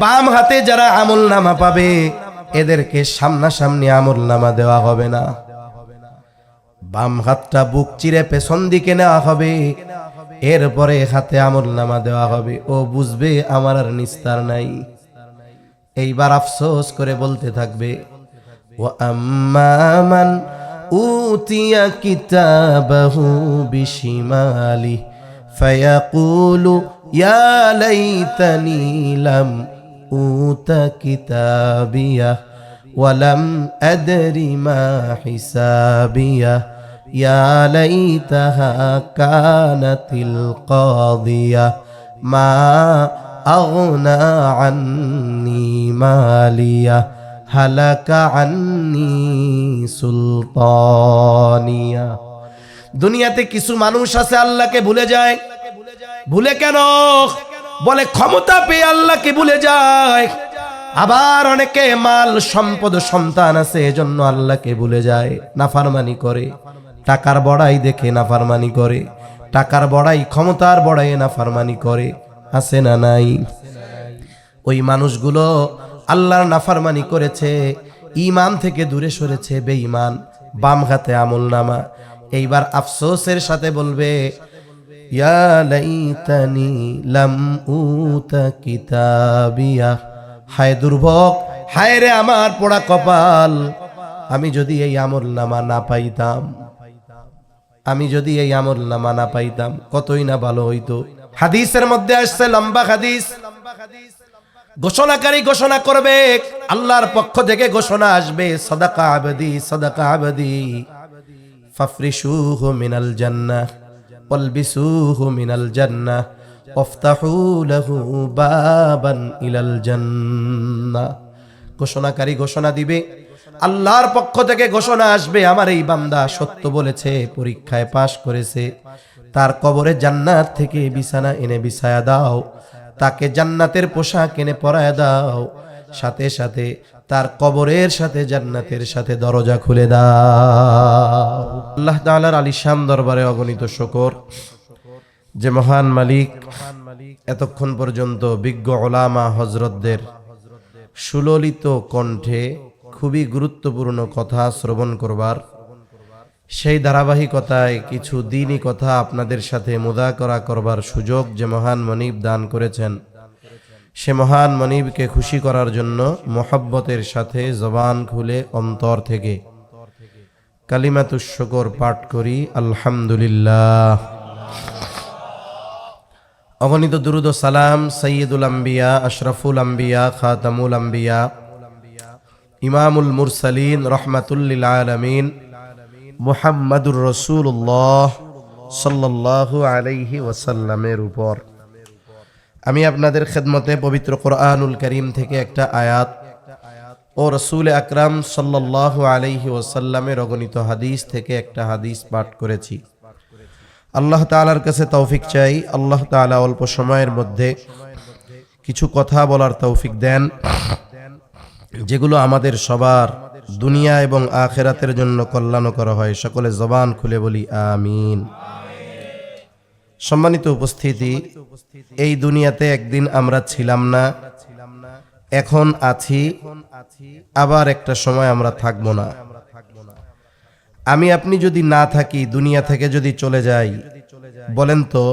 বাম হাতে যারা আমলনামা পাবে এদেরকে সামনাসামনি আমলনামা দেওয়া হবে না, বাম হাতটা বুক চিরে পেছন দিকে নেওয়া হবে, এরপরে হাতে আমলনামা দেওয়া হবে। ও বুঝবে আমার আর নিস্তার নাই। এইবার আফসোস করে বলতে থাকবে, ওয়া আম্মা মান উতিয়া কিতাবাহু বিশিমালি ফায়াকুলু ইয়া লাইতানি লাম উতা কিতাবিয়া ওয়া লাম আদরি মা হিসাবিয়া ইয়া লাইতাহা কানাতিল কাদিয়া মা আগনা আন্নি মালিয়া হালাকা আন্নি সুলতানিয়া। দুনিয়াতে কিছু মানুষ আছে আল্লাহকে ভুলে যায়। ভুলে কেন? বলে ক্ষমতা পেয়ে আল্লাহকে ভুলে যায়। আবার অনেকে মাল সম্পদ সন্তান আছে এজন্য আল্লাহকে ভুলে যায়, নাফরমানি করে, টাকার বড়াই দেখে নাফরমানি করে, টাকার বড়াই ক্ষমতার বড়াইয়ে নাফরমানি করে। আছে না নাই? ওই মানুষগুলো আল্লাহর নাফরমানি করেছে, ঈমান থেকে দূরে সরেছে, বেঈমান, বাম হাতে আমলনামা। এইবার আফসোসের সাথে বলবে, ইয়া লাইতানি লাম উতা কিতাবিয়া, হায় দুর্ভোগ, হায় রে আমার পোড়া কপাল, আমি যদি এই আমলনামা না পাইতাম, আমি যদি এই আমলনামা না পাইতাম কতই না ভালো হইতো। হাদিসের মধ্যে আসছে, লম্বা হাদিস, ঘোষণাকারী ঘোষণা করবে, আল্লাহর পক্ষ থেকে ঘোষণা আসবে, সাদাকা আবদি সাদাকা আবদি ফাফরিশুহু মিনাল জান্নাহ ওয়ালবিসুহু মিনাল জান্নাহ ওয়াফতাহু লাহু বাবান ইলাল জান্নাহ। ঘোষণাকারী ঘোষণা দিবে, আল্লাহর পক্ষ থেকে ঘোষণা আসবে, আমার এই বান্দা সত্য বলেছে, পরীক্ষায় পাশ করেছে, তার কবরে জান্নাত থেকে বিছানা এনে বিছায়া দাও, তাকে জান্নাতের পোশাক এনে পরায়া দাও, সাথে সাথে তার কবরের সাথে জান্নাতের সাথে দরজা খুলে দাও। আল্লাহ তাআলার আলিশান দরবারে অগণিত শুকর যে মহান মালিক এতক্ষণ পর্যন্ত বিজ্ঞ উলামা হযরতদের সুললিত কণ্ঠে খুবই গুরুত্বপূর্ণ কথা শ্রবণ করবার, সেই ধারাবাহিকতায় কিছু দ্বীনি কথা আপনাদের সাথে মুযাকারা করবার সুযোগ যে মহান মনিব দান করেছেন, সে মহান মনিবকে খুশি করার জন্য মোহাব্বতের সাথে জবান খুলে অন্তর থেকে কালিমাতুশ শুকর পাঠ করি, আলহামদুলিল্লাহ। অগণিত দুরুদ ও সালাম সাইয়্যিদুল আম্বিয়া, আশরাফুল আম্বিয়া, খাতামুল আম্বিয়া, ইমামুল মুরসালিন, রহমাতুল লিল আলামিন, মুহাম্মাদুর রাসূলুল্লাহ সাল্লাল্লাহু আলাইহি ওয়াসাল্লামের উপর। আমি আপনাদের খেদমতে পবিত্র কোরআনুল কারীম থেকে একটা আয়াত ও রাসূল আকরাম সাল্লাল্লাহু আলাইহি ওয়াসাল্লামের অগণিত হাদিস থেকে একটা হাদিস পাঠ করেছি। আল্লাহ তাআলার কাছে তৌফিক চাই, আল্লাহ তাআলা অল্প সময়ের মধ্যে কিছু কথা বলার তৌফিক দেন, যেগুলো আমাদের সবার দুনিয়া এবং আখিরাতের জন্য কল্যাণকর হয়। সকলে জবান খুলে বলি আমিন। সম্মানিত উপস্থিতি, এই দুনিয়াতে একদিন আমরা ছিলাম না, এখন আছি, আবার একটা সময় আমরা থাকব না। আমি আপনি যদি না থাকি, দুনিয়া থেকে যদি চলে যাই, বলেন তো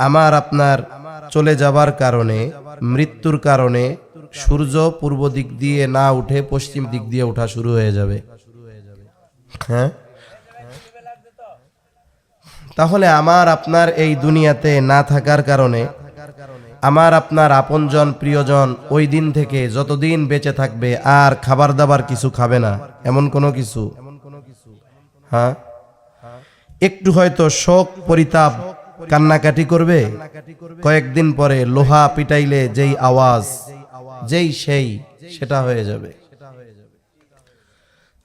আমার আপনার চলে যাবার কারণে, মৃত্যুর কারণে সূর্য পূর্ব দিক দিয়ে না উঠে পশ্চিম দিক দিয়ে ওঠা শুরু হয়ে যাবে। হ্যাঁ, তাহলে আমার আপনার এই দুনিয়াতে না থাকার কারণে আমার আপনার আপনজন প্রিয়জন ওই দিন থেকে যতদিন বেঁচে থাকবে আর খাবার দাবার কিছু খাবে না, এমন কোনো কিছু? হ্যাঁ, একটু হয়তো শোক পরিতাপ কান্নাকাটি করবে, কয়েকদিন পরে লোহা পিটাইলে যেই আওয়াজ, যেই সেই সেটা হয়ে যাবে।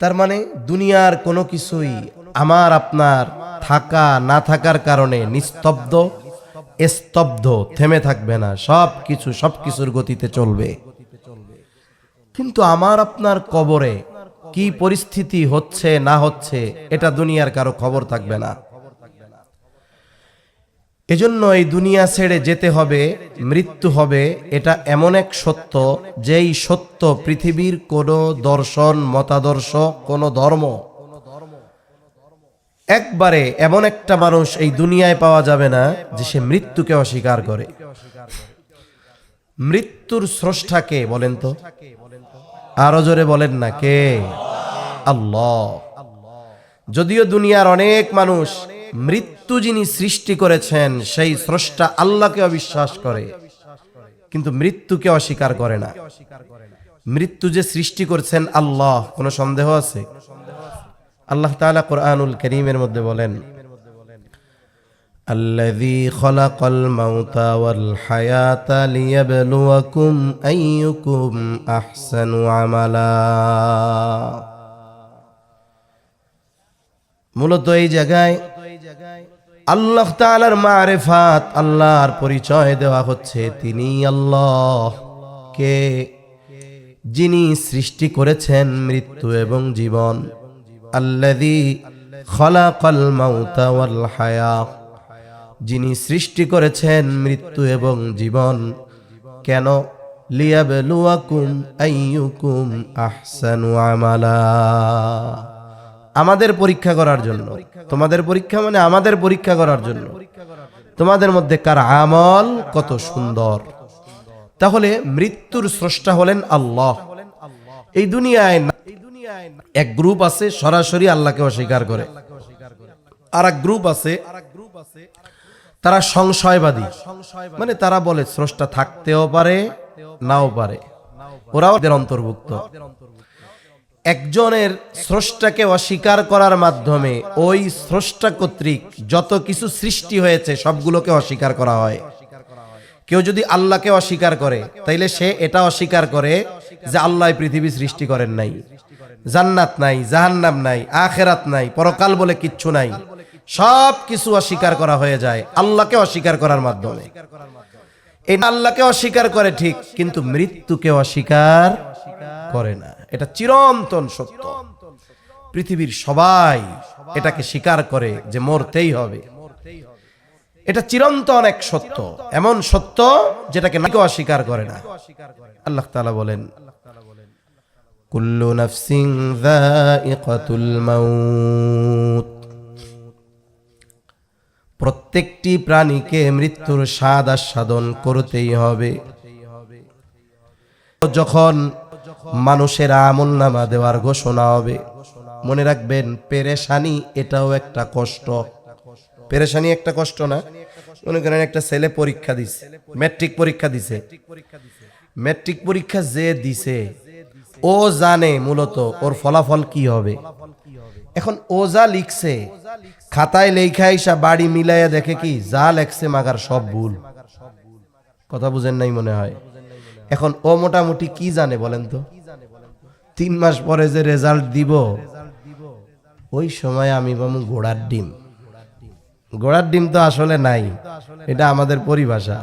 তার মানে দুনিয়ার কোনো কিছুই আমার আপনার থাকা না থাকার কারণে নিস্তব্ধ, স্তব্ধ, থেমে থাকবে না, সবকিছুর গতিতে চলবে। কিন্তু আমার আপনার কবরে কি পরিস্থিতি হচ্ছে না হচ্ছে এটা দুনিয়ার কারো খবর থাকবে না। এজন্য এই দুনিয়া ছেড়ে যেতে হবে, মৃত্যু হবে, এটা এমন এক সত্য যেই সত্য পৃথিবীর কোনো দর্শন, মতাদর্শ, কোনো ধর্ম, একবারে এমন একটা মানুষ এই দুনিয়ায় পাওয়া যাবে না যে সে মৃত্যুকে অস্বীকার করে। মৃত্যুর স্রষ্টাকে বলেন তো, আরো জোরে বলেন না, কে? আল্লাহ। যদিও দুনিয়ার অনেক মানুষ মৃত্যু যিনি সৃষ্টি করেছেন সেই স্রষ্টা আল্লাহকে অবিশ্বাস করে, কিন্তু মৃত্যুকে অস্বীকার করে না। মৃত্যু যে সৃষ্টি করছেন আল্লাহ, কোনো সন্দেহ আছে? আল্লাহ তাআলা কোরআনুল কারীমের মধ্যে বলেন, আল্লাযী খালাকাল মাউতা ওয়াল হায়াতা লিয়াবলুয়াকুম আইয়ুকুম আহসানু আমালা। মূলত এই জায়গায় আল্লাহ তাআলার মারিফাত, আল্লাহর পরিচয় দেওয়া হচ্ছে। তিনি আল্লাহ কে, যিনি সৃষ্টি করেছেন মৃত্যু এবং জীবন। আল্লাযী খালাকাল মাউতা ওয়াল হায়া, যিনি সৃষ্টি করেছেন মৃত্যু এবং জীবন। কেন? লিয়াবলুয়াকুম আইয়ুকুম আহসানু আমালা, আমাদের পরীক্ষা করার জন্য। তোমাদের পরীক্ষা মানে আমাদের পরীক্ষা করার জন্য, তোমাদের মধ্যে কার আমল কত সুন্দর। তাহলে মৃত্যুর স্রষ্টা হলেন আল্লাহ। এই দুনিয়ায় এক গ্রুপ আছে সরাসরি আল্লাহকে অস্বীকার করে, আর এক গ্রুপ আছে তারা সংশয়বাদী, মানে তারা বলে স্রষ্টা থাকতেও পারে নাও পারে, ওরাও এদের অন্তর্ভুক্ত। একজনের স্রষ্টাকে অস্বীকার করার মাধ্যমে ওই স্রষ্টা কর্তৃক যত কিছু সৃষ্টি হয়েছে সবগুলোকে অস্বীকার করা হয়। কেউ যদি আল্লাহকে অস্বীকার করে তাইলে সে এটা অস্বীকার করে যে আল্লাহ পৃথিবী সৃষ্টি করেন নাই, জান্নাত নাই, জাহান্নাম নাই, আখিরাত নাই, পরকাল বলে কিচ্ছু নাই, সব কিছু অস্বীকার করা হয়ে যায় আল্লাহকে অস্বীকার করার মাধ্যমে। এই আল্লাহকে অস্বীকার করে ঠিক, কিন্তু মৃত্যুকে অস্বীকার করে না। এটা চিরন্তন সত্য। পৃথিবীর সবাই এটাকে স্বীকার করে যে মরতেই হবে। এটা চিরন্তন এক সত্য, এমন সত্য যেটাকে কেউ অস্বীকার করে না। আল্লাহ তাআলা বলেন, কুল্লু নাফসিন যায়িকাতুল মাউত, প্রত্যেকটি প্রাণীকে মৃত্যুর স্বাদ আস্বাদন করতেই হবে। যখন মানুষের আমলনামা দেওয়ার ঘোষণা হবে, মনে রাখবেন পেরেশানি এটাও একটা কষ্ট। পেরেশানি একটা কষ্ট না? মনে করেন একটা ছেলে পরীক্ষা দিছে, ম্যাট্রিক পরীক্ষা দিছে। ম্যাট্রিক পরীক্ষা যে দিছে ও জানে মূলত ওর ফলাফল কি হবে। এখন ও যা লিখছে খাতায় লেখা ইসা বাড়ি মিলাইয়া দেখে কি যা লেখছে মাগার সব ভুল। কথা বুঝেন নাই মনে হয়। এখন ও মোটামুটি কি জানে বলেন তো? 3 মাস পরে যে রেজাল্ট দিব ওই সময় আমি বামু ঘোড়ার ডিম। ঘোড়ার ডিম তো আসলে নাই, এটা আমাদের পরিভাষা।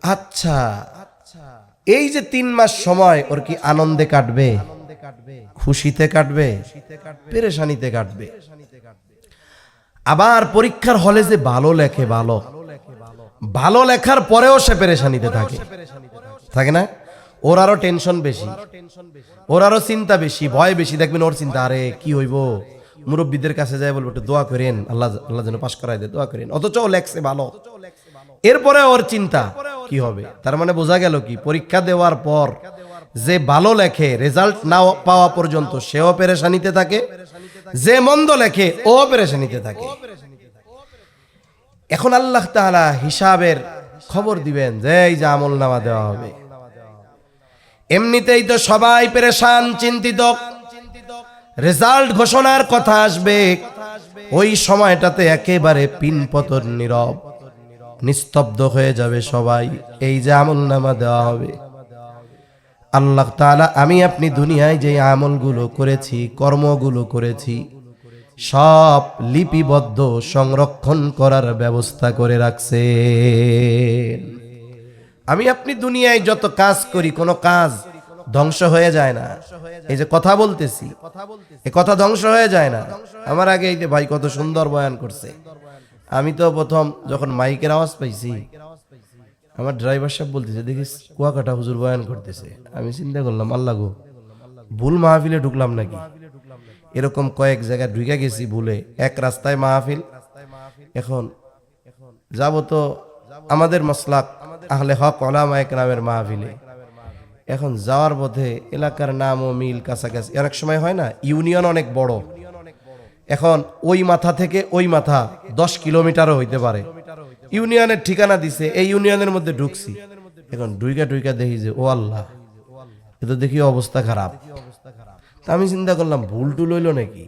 আচ্ছা, এই যে 3 মাস সময় ওর কি আনন্দে কাটবে, খুশিতে কাটবে, পেরেশানিতে কাটবে? আবার পরীক্ষার হলে যে ভালো লেখে, ভালো লেখার পরেও সে পেরেশানিতে থাকে না? ওর আরো টেনশন বেশি, ওর আরো চিন্তা বেশি, ভয় বেশি। দেখবেন ওর চিন্তা, আরে কি হইব, মুরব্বীদের কাছে যায় বলবো একটু দোয়া করেন, আল্লাহ যেন পাশ করাই দেয়, দোয়া করেন। অথচ ও লেখছে ভালো, এরপরে ওর চিন্তা কি হবে। তার মানে বোঝা গেল কি, পরীক্ষা দেওয়ার পর যে ভালো লেখে রেজাল্ট না পাওয়া পর্যন্ত সেও পেরেশানিতে থাকে, যে মন্দ লেখে ও পেরেশানিতে থাকে। এখন আল্লাহ তাআলা হিসাবের খবর দিবেন যে এই যে আমলনামা দেওয়া হবে। এমনিতেই তো সবাই পেরেশান, চিন্তিত। রেজাল্ট ঘোষণার কথা আসবে, ওই সময়টাতে একেবারে পিনপতন নীরব, নিস্তব্ধ হয়ে যাবে সবাই। এই যে আমলনামা দেওয়া হবে, আল্লাহ তাআলা আমি আপনি দুনিয়ায় যে আমলগুলো করেছি, কর্মগুলো করেছি, সব লিপিবদ্ধ সংরক্ষণ করার ব্যবস্থা করে রাখছে। আমি আপনি দুনিয়ায় যত কাজ করি, কোনো কাজ ধ্বংস হয়ে যায় না। এই যে কথা বলতেছি, এই কথা ধ্বংস হয়ে যায় না। আমার আগে এই যে ভাই কত সুন্দর বয়ান করছে, আমি তো প্রথম যখন মাইকের আওয়াজ পাইছি, আমার ড্রাইভার সাহেব বলতেছে দেখিস কুয়াকাটা হুজুর বয়ান করতেছে। আমি চিন্তা করলাম আল্লাহ গো, ভুল মাহফিলে ঢুকলাম নাকি। এরকম কয়েক জায়গায় ঢুকে গেছি ভুলে, এক রাস্তায় মাহফিল। এখন যাব তো আমাদের মাসলাক আহলে হক উলামায়ে কেরামের মাহফিলে। এখন যাওয়ার পথে এলাকার নাম ও মিল কাছাকাছি, অনেক সময় হয় না, ইউনিয়ন অনেক বড়। এখন ওই মাথা থেকে ওই মাথা 10 কিলোমিটারও হইতে পারে। ইউনিয়নের ঠিকানা দিছে, এই ইউনিয়নের মধ্যে ঢুকছি। এখন ঢুইকা দেখি যে ও আল্লাহ, এ তো দেখি অবস্থা খারাপ। তা আমি চিন্তা করলাম ভুল টুল হইল নাকি।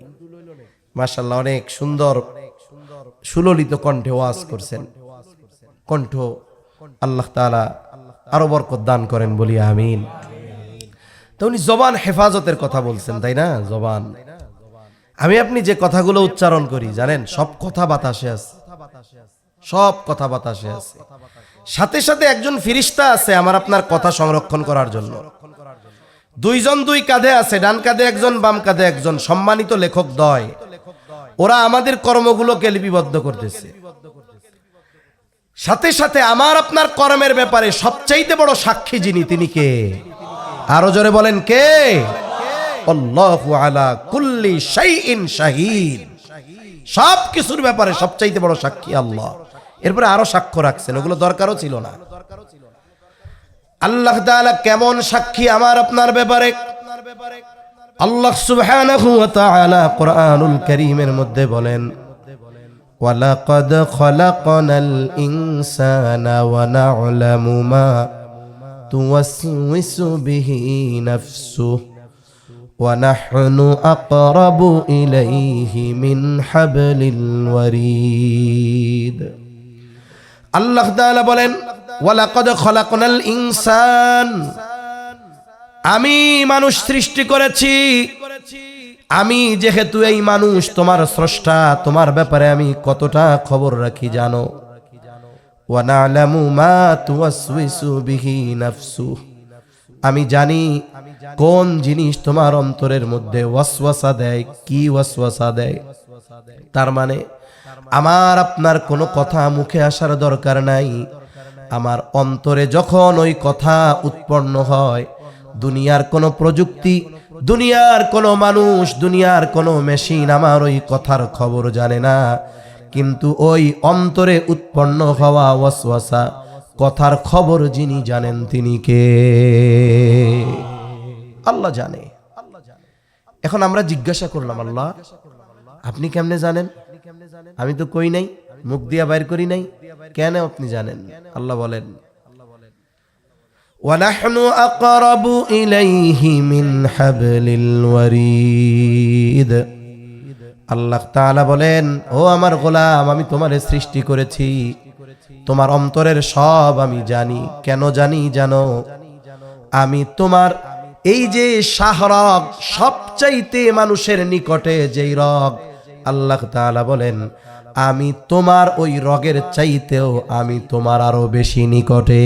মাশাআল্লাহ, অনেক সুন্দর সুললিত কণ্ঠে ওয়াজ করছেন। কণ্ঠ আল্লাহ তাআলা আরো বরকত দান করেন, বলি আমিন। তো উনি জবান হেফাজতের কথা বলছেন, তাই না? জবান, আমি আপনি যে কথাগুলো উচ্চারণ করি জানেন, সব কথা বাতাসে আছে, সব কথা বাতাসে আছে। সাথে সাথে একজন ফেরেশতা আছে আমার আপনার কথা সংরক্ষণ করার জন্য। দুইজন দুই কাঁধে আছে, ডান কাঁধে একজন, বাম কাঁধে একজন, সম্মানিত লেখক দ্বয়। ওরা আমাদের কর্মগুলোকে লিপিবদ্ধ করতেছে। সাথে সাথে আমার আপনার কর্মের ব্যাপারে সবচাইতে বড় সাক্ষী যিনি, তিনি কে? আরো জোরে বলেন কে? আল্লাহু আলা কুল্লি শাইইন শাহীদ। সব কিছুর ব্যাপারে সবচাইতে বড় সাক্ষী আল্লাহ। এরপরে আরো সাক্ষ্য রাখছেন, ওগুলো দরকারও ছিল না। আল্লাহ তাআলা কেমন সাক্ষী আমার আপনার ব্যাপারে? আল্লাহ সুবহানাহু ওয়া তাআলা কুরআনুল কারীমের মধ্যে বলেন, ওয়ালাকাদ খলাকনাল ইনসানা ওয়া না'লামু মা তুওয়াসওয়িসু বিহি নাফসুহু ওয়া নাহনু আকরাবু ইলাইহি মিন হাবলিল ওয়ারিদ। আল্লাহ তাআলা বলেন, ওয়ালাকাদ খলাকনাল ইনসান, আমি মানুষ সৃষ্টি করেছি। আমি যেহেতু এই মানুষ তোমার স্রষ্টা, তোমার ব্যাপারে আমি কতটা খবর রাখি জানো। ওয়া না'লামু মা তুওয়াসওয়িসু বিহি নাফসুহু, আমি জানি কোন জিনিস তোমার অন্তরের মধ্যে ওয়াসওয়াসা দেয়, কি ওয়াসওয়াসা দেয়। তার মানে আমার আপনার কোনো কথা মুখে আসার দরকার নাই। আমার অন্তরে যখন ওই কথা উৎপন্ন হয়, দুনিয়ার কোনো প্রযুক্তি, দুনিয়ার কোনো মানুষ, দুনিয়ার কোনো মেশিন আমার ওই কথার খবর জানে না। কিন্তু ওই অন্তরে উৎপন্ন হওয়া ওয়াসওয়াসা, কথার খবর যিনি জানেন তিনি কে? আল্লাহ জানে। এখন আমরা জিজ্ঞাসা করলাম, আল্লাহ আপনি কেমনে জানেন? আমি তো কই নাই, মুখ দিয়া বাইর করি নাই, কেন আপনি জানেন? আল্লাহ বলেন, وَنَحْنُ أَقْرَبُ إِلَيْهِ مِنْ حَبْلِ الْوَرِيدِ। আল্লাহ তাআলা বলেন, ও আমার গোলাম, আমি তোমারে সৃষ্টি করেছি, তোমার অন্তরের সব আমি জানি। কেন জানি জানো? আমি তোমার এই যে শাহরগ, সবচাইতে মানুষের নিকটে যেই রগ, আল্লাহ তাআলা বলেন আমি তোমার ওই রগের চাইতেও আমি তোমার আরো বেশি নিকটে।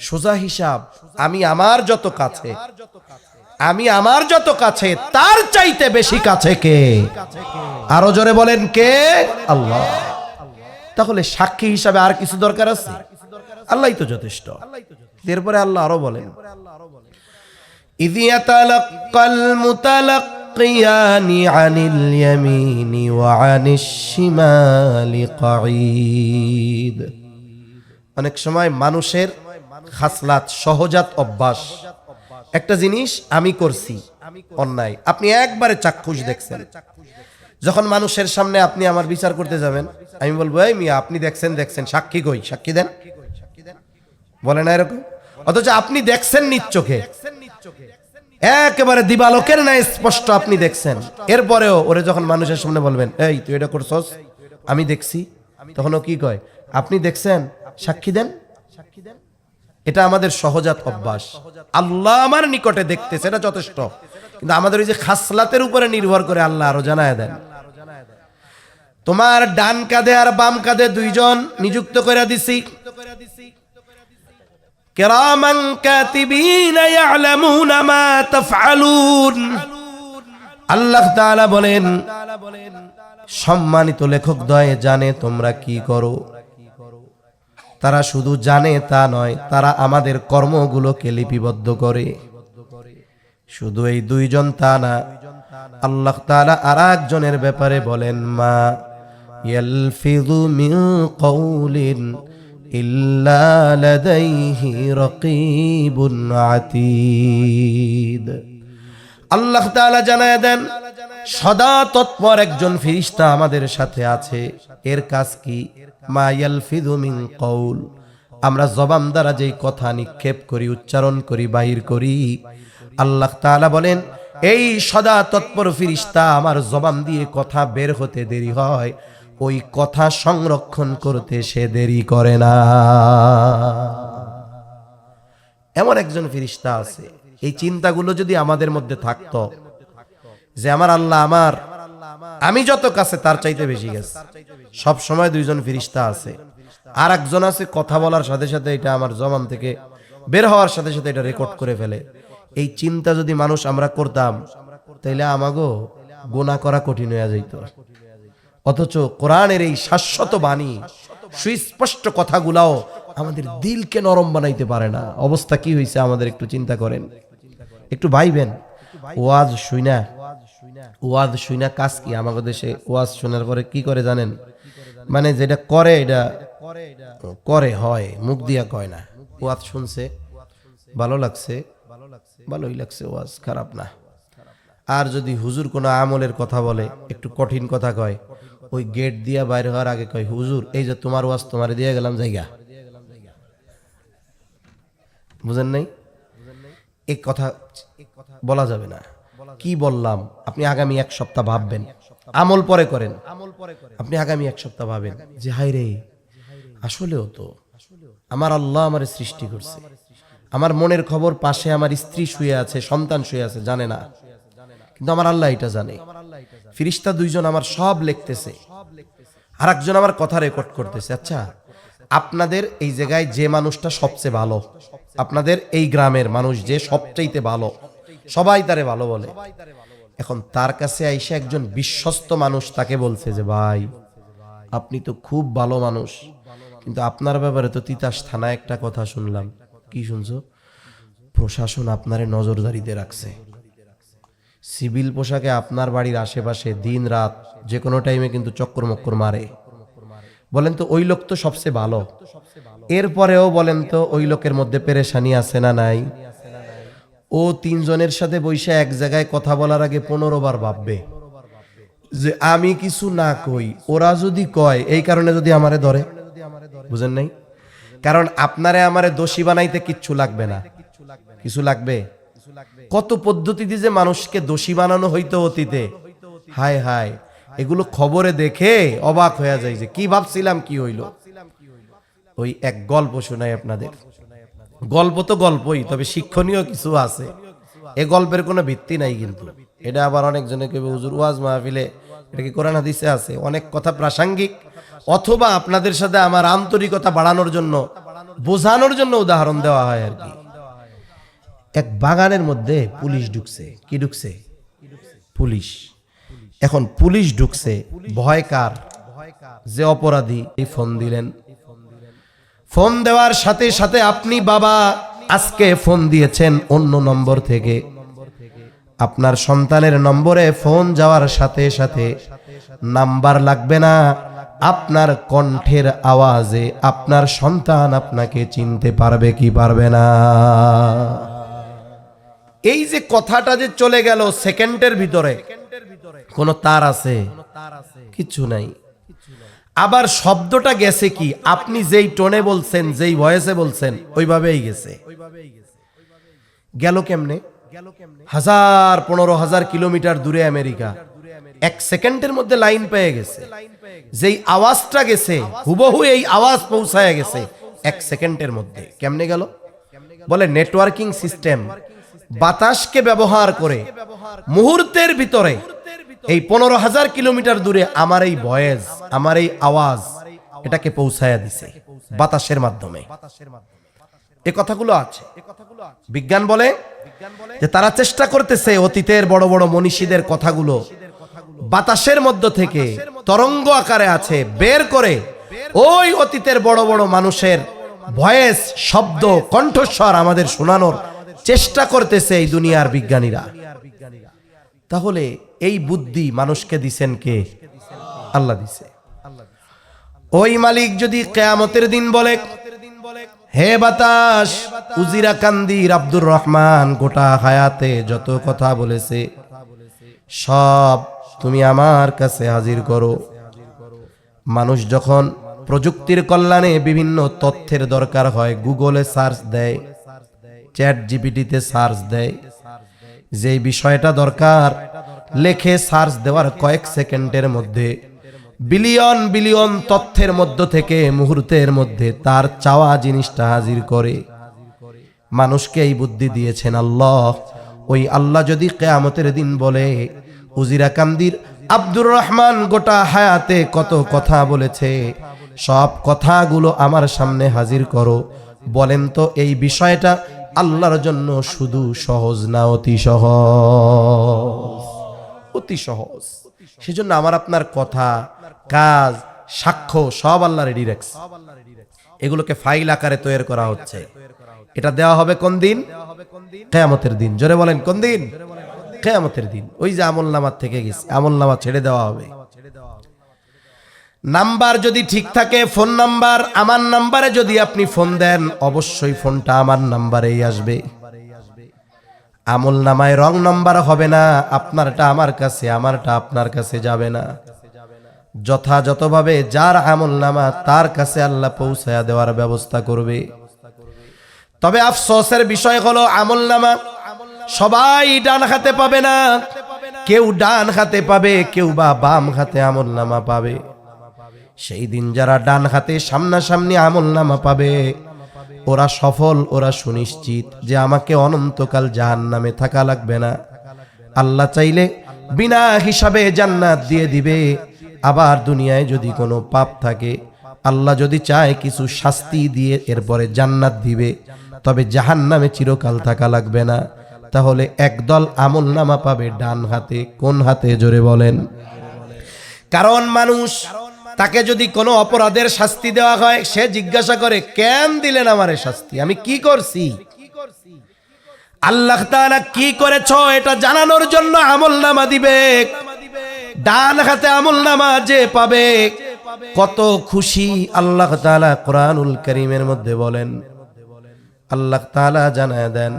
সোজা হিসাব, আমি আমার যত কাছে, আমি আমার যত কাছে, তার চাইতে বেশি কাছে কে? আরো জোরে বলেন কে? আল্লাহ। তাহলে সাক্ষী হিসাবে আর কিছু দরকার আছে? আল্লাহই তো যথেষ্ট। এরপরে আল্লাহ আরো বলেন, ইয ইয়াতালাক্কাল মুতালাক্কিয়ানি আনিল ইয়ামিনি ওয়া আনিশ শিমালি কাঈদ। অনেক সময় মানুষের খাসলাত, সহজাত অভ্যাস, একটা জিনিস আমি করছি অন্যায়, আপনি একবারে চাক্ষুষ দেখছেন। যখন মানুষের সামনে আপনি আমার বিচার করতে যাবেন, আমি বলবো, এই মিয়া আপনি দেখছেন, সাক্ষী কই? সাক্ষী দেন। বলে না এরকম? অথচ আপনি দেখছেন নিজ চোখে, একেবারে দিবালোকের ন্যায় স্পষ্ট আপনি দেখছেন। এরপরেও ওরে যখন মানুষের সামনে বলবেন, এই তুই এটা করছস, আমি দেখছি, তখন ও কি কয়? আপনি দেখছেন, সাক্ষী দেন। এটা আমাদের সহজাত অভ্যাস। আল্লাহ আমার নিকটে দেখতেছে, এটা যথেষ্ট। কিন্তু আমাদের ওই যে খাসলাতের উপরে নির্ভর করে আল্লাহ আরো জানায় দেন, তোমার ডান কাঁধে আর বাম কাঁধে দুইজন নিযুক্ত করে দিছি, কিরামান কাতিবিনা ইয়ালামুনা মা তাফআলুন। আল্লাহ তাআলা বলেন, সম্মানিত লেখক দ্বয় জানে তোমরা কি করো। তারা শুধু জানে তা নয়, তারা আমাদের কর্মগুলোকে লিপিবদ্ধ করে। শুধু এই দুইজন তা না, আল্লাহ তাআলা আরেকজনের ব্যাপারে বলেন, মা ইয়ালফিযু মিন কাউলিন ইল্লা লাদাইহি রাকীবুন আতীদ। আল্লাহ তাআলা জানায় দেন, সদা তৎপর একজন ফেরেশতা আমাদের সাথে আছে। এর কাজ কি? মা ইয়ালফিযু মিন কাউল, আমরা জবান দ্বারা যেই কথা নিক্ষেপ করি, উচ্চারণ করি, বাহির করি, আল্লাহ তাআলা বলেন এই সদা তৎপর ফেরেশতা আমার জবান দিয়ে কথা বের হতে দেরি হয়, ওই কথা সংরক্ষণ করতে সে দেরি করে না। এমন একজন ফেরেশতা আছে। এই চিন্তাগুলো যদি আমাদের মধ্যে থাকতো যে আমার আল্লাহ আমি যত কাছে তার চাইতে বেশি গেছে, সব সময় দুইজন ফেরেশতা আছে। আর একজন আছে কথা বলার সাথে সাথে এটা আমার জবান থেকে বের হওয়ার সাথে সাথে এটা রেকর্ড করে ফেলে। এই চিন্তা যদি মানুষ আমরা করতাম, তাইলে আমাগো গুনাহ করা কঠিন হয়ে যাইত। অথচ কোরআনের এই শাশ্বত বাণী, সুস্পষ্ট কথাগুলাও আমাদের দিলকে নরম বানাইতে পারে না। অবস্থা কি হয়েছে আমাদের একটু চিন্তা করেন, একটু ভাইবেন। ওয়াজ শুইনা কাজ কি? আমাদের দেশে ওয়াজ শোনার পরে কি করে জানেন? মানে যেটা করে এটা করে হয়, মুখ দিয়া কয় না। ওয়াজ শুনছে, ভালো লাগছে, ভালোই লাগছে, ওয়াজ খারাপ না। আর যদি হুজুর কোনো আমলের কথা বলে, একটু কঠিন কথা কয়, ওই গেট দিয়া বাইর হওয়ার আগে কয়, হুজুর এই যে তোমার ওয়াজ তোমারে দিয়ে গেলাম জায়গা। বুঝেন নাই? এই কথা বলা যাবে না। কি বললাম? আপনি আগামী এক সপ্তাহ ভাববেন, আমল পরে করেন। আপনি আগামী এক সপ্তাহ ভাবেন যে হায় রে, আসলেও তো আমার আল্লাহ আমার সৃষ্টি করছে, আমার মনের খবর পাশে আমার স্ত্রী শুয়ে আছে, সন্তান শুয়ে আছে, জানে না, কিন্তু আমার আল্লাহ এটা জানে। ফেরেশতা দুইজন আমার সব লিখতেছে, আর একজন আমার কথা রেকর্ড করতেছে। আচ্ছা, আপনাদের এই জায়গায় যে মানুষটা সবচেয়ে ভালো, আপনাদের এই গ্রামের মানুষ যে সবচাইতে ভালো, সবাই তারে ভালো বলে, এখন তার কাছে আইসা একজন বিশ্বস্ত মানুষ তাকে বলছে যে ভাই আপনি তো খুব ভালো মানুষ, কিন্তু আপনার ব্যাপারে তো তিতাস থানায় একটা কথা শুনলাম। কি শুনছো? প্রশাসন আপনারে নজরদারিতে রাখছে, সিভিল পোশাকে আপনার বাড়ির আশেপাশে দিন রাত যে কোনো টাইমে কিন্তু চক্কর মক্কর মারে। বলেন তো ওই লোক তো সবচেয়ে ভালো, এরপরেও বলেন তো ওই লোকের মধ্যে পেরেশানি আছে না নাই? ও তিনজনের সাথে বৈশা এক জায়গায় কথা বলার আগে 15 বার ভাববে যে আমি কিছু না কই, ওরা যদি কয়, এই কারণে যদি আমারে ধরে। বুঝেন নাই? কারণ আপনারে আমারে দোষী বানাইতে কিচ্ছু লাগবে না, কিছু লাগবে? কত পদ্ধতিতে যে মানুষকে দোষী বানানো হইতো অতীতে, হায় হায়, এগুলো খবরে দেখে অবাক হয়ে যায় যে কি ভাবছিলাম, কি হইল। ওই এক গল্প শোনাই আপনাদের। গল্প তো গল্পই, তবে শিক্ষণীয় কিছু আছে। এ গল্পের কোনো ভিত্তি নাই, কিন্তু এটা আবার অনেকজনে কেবে হুজুর ওয়াজ মাহফিলে, এটা কি কোরআন হাদিসে আছে? অনেক কথা প্রাসঙ্গিক, অথবা আপনাদের সাথে আমার আন্তরিকতা বাড়ানোর জন্য, বোঝানোর জন্য উদাহরণ দেওয়া হয় আর কি। এক বাগানের মধ্যে পুলিশ ঢুকছে। কি ঢুকছে? পুলিশ। এখন পুলিশ ঢুকছে, ভয় কার? যে অপরাধী। ফোন দিলেন, ফোন দেওয়ার সাথে সাথে আপনি বাবা আজকে ফোন দিয়েছেন অন্য নম্বর থেকে, আপনার সন্তানের নম্বরে ফোন যাওয়ার সাথে সাথে নাম্বার লাগবে না, আপনার কণ্ঠের আওয়াজে আপনার সন্তান আপনাকে চিনতে পারবে কি পারবে না? এই যে কথাটা যে চলে গেল সেকেন্ডের ভিতরে, কোন তার আছে? কিছু নাই। আবার শব্দটা গেছে কি? আপনি যেই টোনে বলছেন, যেই ভয়েসে বলছেন, ওইভাবেই গেছে। গেল কেমনে? 15,000 কিলোমিটার দূরে আমেরিকা, 1 সেকেন্ডের মধ্যে লাইন পেয়ে গেছে। যেই আওয়াজটা গেছে হুবহু এই আওয়াজ পৌঁছায় গেছে 1 সেকেন্ডের মধ্যে। কেমনে গেল? বলে নেটওয়ার্কিং সিস্টেম, বাতাসকে ব্যবহার করে মুহূর্তের ভিতরে এই 15,000 কিলোমিটার দূরে আমার এই ভয়েস, আমার এই আওয়াজ, এটাকে পৌঁছায়া দিছে বাতাসের মাধ্যমে। এই কথাগুলো আছে। বিজ্ঞান বলে যে তারা চেষ্টা করতেছে অতীতের বড় বড় মনীষীদের কথাগুলো বাতাসের মধ্য থেকে তরঙ্গ আকারে আছে, বের করে ওই অতীতের বড় বড় মানুষের ভয়েস, শব্দ, কণ্ঠস্বর আমাদের শোনানোর চেষ্টা করতেছে এই দুনিয়ার বিজ্ঞানীরা। তাহলে এই বুদ্ধি মানুষকে দিছেন কে? আল্লাহ দিছে। ওই মালিক যদি কিয়ামতের দিন বলে, হে বাতাস, উজিরা কান্দির আব্দুর রহমান গোটা হায়াতে যত কথা বলেছে সব তুমি আমার কাছে হাজির করো। মানুষ যখন প্রযুক্তির কল্যাণে বিভিন্ন তথ্যের দরকার হয়, গুগলে সার্চ দেয়, চ্যাট জিপিটিতে সার্চ দেয়, যে বিষয়টা দরকার লেখে, সার্চ দেওয়ার কয়েক সেকেন্ডের মধ্যে বিলিয়ন বিলিয়ন তথ্যের মধ্য থেকে মুহূর্তের মধ্যে তার চাওয়া জিনিসটা হাজির করে। মানুষকে এই বুদ্ধি দিয়েছেন আল্লাহ। ওই আল্লাহ যদি কিয়ামতের দিন বলে, উজিরা কান্দির আব্দুর রহমান গোটা হায়াতে কত কথা বলেছে, সব কথাগুলো আমার সামনে হাজির করো, বলেন তো এই বিষয়টা আল্লাহর জন্য শুধু সহজ না অতি সহজ? অতি সহজ। সেজন্য আমার আপনার কথা, কাজ, সাক্ষ্য সব আল্লাহ রেডি রাখছে। এগুলোকে ফাইল আকারে তৈরি করা হচ্ছে। এটা দেওয়া হবে কোন দিন? কিয়ামতের দিন। জোরে বলেন কোন দিন? কিয়ামতের দিন। ওই যে আমলনামা থেকে গেছে, আমলনামা ছেড়ে দেওয়া হবে। নাম্বার যদি ঠিক থাকে, ফোন নাম্বার আমার নাম্বারে যদি আপনি ফোন দেন, অবশ্যই ফোনটা আমার নাম্বারেই আসবে। আমলনামায় রং নাম্বার হবে না, আপনারটা আমার কাছে, আমারটা আপনার কাছে যাবে না। যথাযথভাবে যার আমলনামা তার কাছে আল্লাহ পৌঁছায়া দেওয়ার ব্যবস্থা করবে। তবে আফসোসের বিষয় হলো আমলনামা সবাই ডান হাতে পাবে না। কেউ ডান হাতে পাবে, কেউ বা বাম হাতে আমলনামা পাবে। সেই দিন যারা ডান হাতে সামনাসামনি আমলনামা পাবে, ওরা সফল, ওরা সুনিশ্চিত যে আমাকে অনন্তকাল জাহান্নামে থাকা লাগবে না। আল্লাহ চাইলে বিনা হিসাবে জান্নাত দিয়ে দিবে। আবার দুনিয়ায় যদি কোনো পাপ থাকে, আল্লাহ যদি চায় কিছু শাস্তি দিয়ে এরপরে জান্নাত দিবে, তবে জাহান্নামে চিরকাল থাকা লাগবে না। তাহলে একদল আমলনামা পাবে ডান হাতে। কোন হাতে? জোরে বলেন। কারণ মানুষ, তাকে যদি কোনো অপরাধের শাস্তি দেওয়া হয়, সে জিজ্ঞাসা করে, কেন দিলেন আমারে শাস্তি? আমি কি করছি? আল্লাহ তাআলা কি করেছ এটা জানানোর জন্য আমলনামা দিবে। ডান হাতে আমলনামা যে পাবে কত খুশি। আল্লাহ তাআলা কোরআনুল কারীমের মধ্যে বলেন, আল্লাহ তাআলা জানায় দেন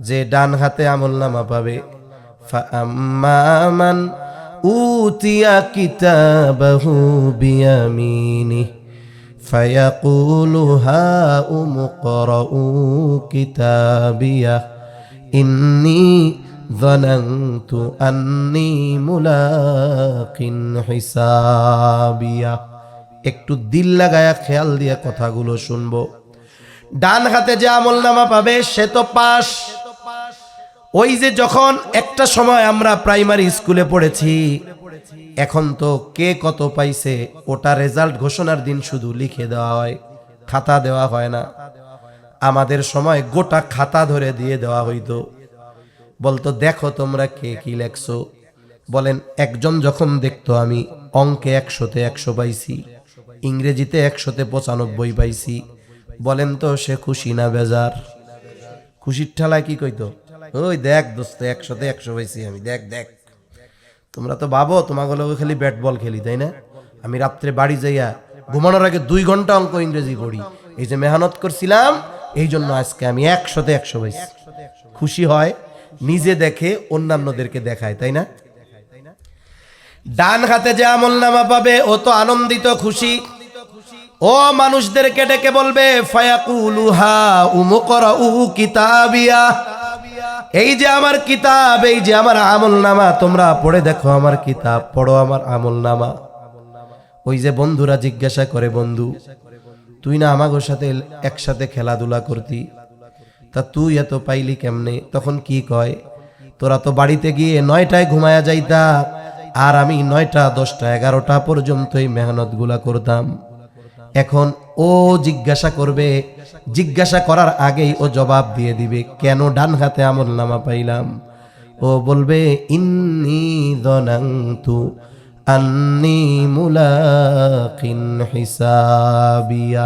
যে ডান হাতে আমলনামা পাবে, ফাআম্মা মান উতিয়া কিতাবাহু বিয়ামিনিহি ফায়াকুলু হাউম ইকরাউ কিতাবিয়া ইন্নী যানানতু আন্নী মুলাকিন হিসাবিয়া। একটু দিল লাগায়া খেয়াল দিয়ে কথাগুলো শুনবো। ডান হাতে যে আমলনামা পাবে সে তো পাস। ওই যে যখন একটা সময় আমরা প্রাইমারি স্কুলে পড়েছি, এখন তো কে কত পাইছে ওটা রেজাল্ট ঘোষণার দিন শুধু লিখে দেওয়া হয়, খাতা দেওয়া হয় না। আমাদের সময় গোটা খাতা ধরে দিয়ে দেওয়া হইতো, বলতো দেখো তোমরা কে কি লেখছো। বলেন একজন যখন দেখতো আমি অঙ্কে 100-তে 100 পাইছি, ইংরেজিতে 100-তে 95 পাইছি, বলেন তো সে খুশি না বেজার? খুশির ঠেলায় কি কইতো, ওই দেখ দোস্ত 100-তে 100 পাইছি আমি, দেখ দেখ। তোমরা তো ভাবো তোমাকে খালি ব্যাট বল খেলি, তাই না? আমি রাত্রে বাড়ি যাইয়া ঘুমানোর আগে 2 ঘন্টা অঙ্ক ইংরেজি পড়ি। এই যে মেহনত করছিলাম, এই জন্য আজকে আমি 100-তে 100 পাইছি। খুশি হয়, নিজে দেখে অন্যান্যদেরকে দেখায়, তাই না? ডান হাতে যে আমলনামা পাবে ও তো আনন্দিত, খুশি। ও মানুষদেরকে ডেকে বলবে, ফায়াকুলু হাউম ইকরাউ কিতাবিয়া, এই যে আমার কিতাব, এই যে আমার আমলনামা, তোমরা পড়ে দেখো আমার কিতাব, পড়ো আমার আমলনামা। ওই যে বন্ধুরা জিজ্ঞাসা করে, বন্ধু তুই না আমাগোর সাথে একসাথে খেলাধুলা করতি, তা তুই এত পাইলি কেমনে? তখন কি কয়, তোরা তো বাড়িতে গিয়ে 9টায় ঘুমায়া যাইতা, আর আমি 9টা 10টা 11টা পর্যন্ত এই মেহনত গুলা করতাম। এখন ও জিজ্ঞাসা করবে, জিজ্ঞাসা করার আগেই ও জবাব দিয়ে দিবে, কেন ডান হাতে আমলনামা পাইলাম? ও বলবে ইন্নী যনানতু আন্নী মুলাকিন হিসাবিয়া।